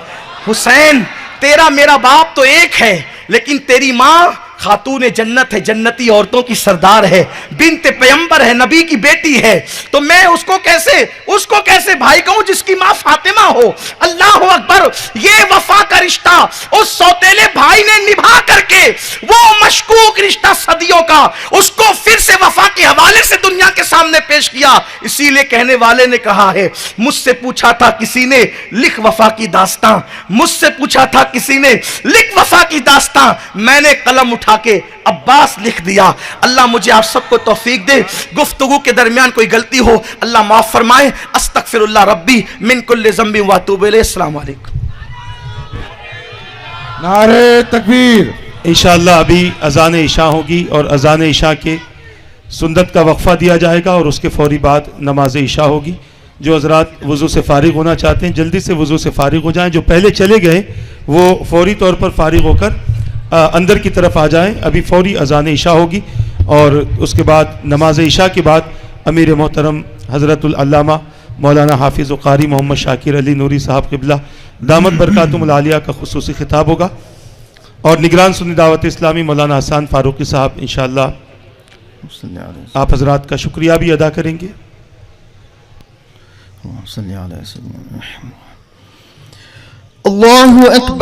हुसैन, तेरा मेरा बाप तो एक है, लेकिन तेरी माँ खातून जन्नत है, जन्नती औरतों की सरदार है, बिन्ते पैगंबर है, नबी की बेटी है, तो मैं उसको कैसे भाई कहूं जिसकी मां फातिमा हो। अल्लाह अकबर। ये वफा का रिश्ता उस सौतेले भाई ने निभा करके वो मशकूक रिश्ता सदियों का उसको फिर से वफा के हवाले से दुनिया के सामने पेश किया। इसीलिए कहने वाले ने कहा है, मुझसे पूछा था किसी ने लिख वफा की दास्तां, मुझसे पूछा था किसी ने लिख वफा की दास्तां, मैंने कलम उठा के अब्बास लिख दिया। अल्लाह मुझे आप सबको तौफीक दे, गुफ्तगू के दरमियान कोई गलती हो अल्लाह माफ फरमाए। अस्तगफिरुल्लाह रब्बी मिन कुल्लि ज़ंबि व अतूबु इलैहि। अस्सलाम वालेकुम। नारे तकबीर। इंशाअल्लाह अभी अज़ान इशा होगी और अज़ान इशा के सुन्नत का वक्फ़ा दिया जाएगा और उसके फौरी बाद नमाज इशा होगी। जो हज़रात वज़ू से फ़ारिग होना चाहते हैं जल्दी से वज़ू से फ़ारिग हो जाएं, जो पहले चले गए वो फौरी तौर पर फ़ारिग होकर अंदर की तरफ आ जाएं। अभी फौरी अज़ान इशा होगी और उसके बाद नमाज इशा के बाद अमीर मोहतरम हज़रतुल अल्लामा मौलाना हाफिज़ व क़ारी मोहम्मद शाकिर अली नूरी साहब क़िबला दामत बरकातुहुल आलिया का खुसूसी खिताब होगा और निगरान सुन्नी दावत इस्लामी मौलाना हसन फ़ारूक़ी साहब इंशाअल्लाह आप हज़रात का शुक्रिया भी अदा करेंगे। अल्लाहु अकबर।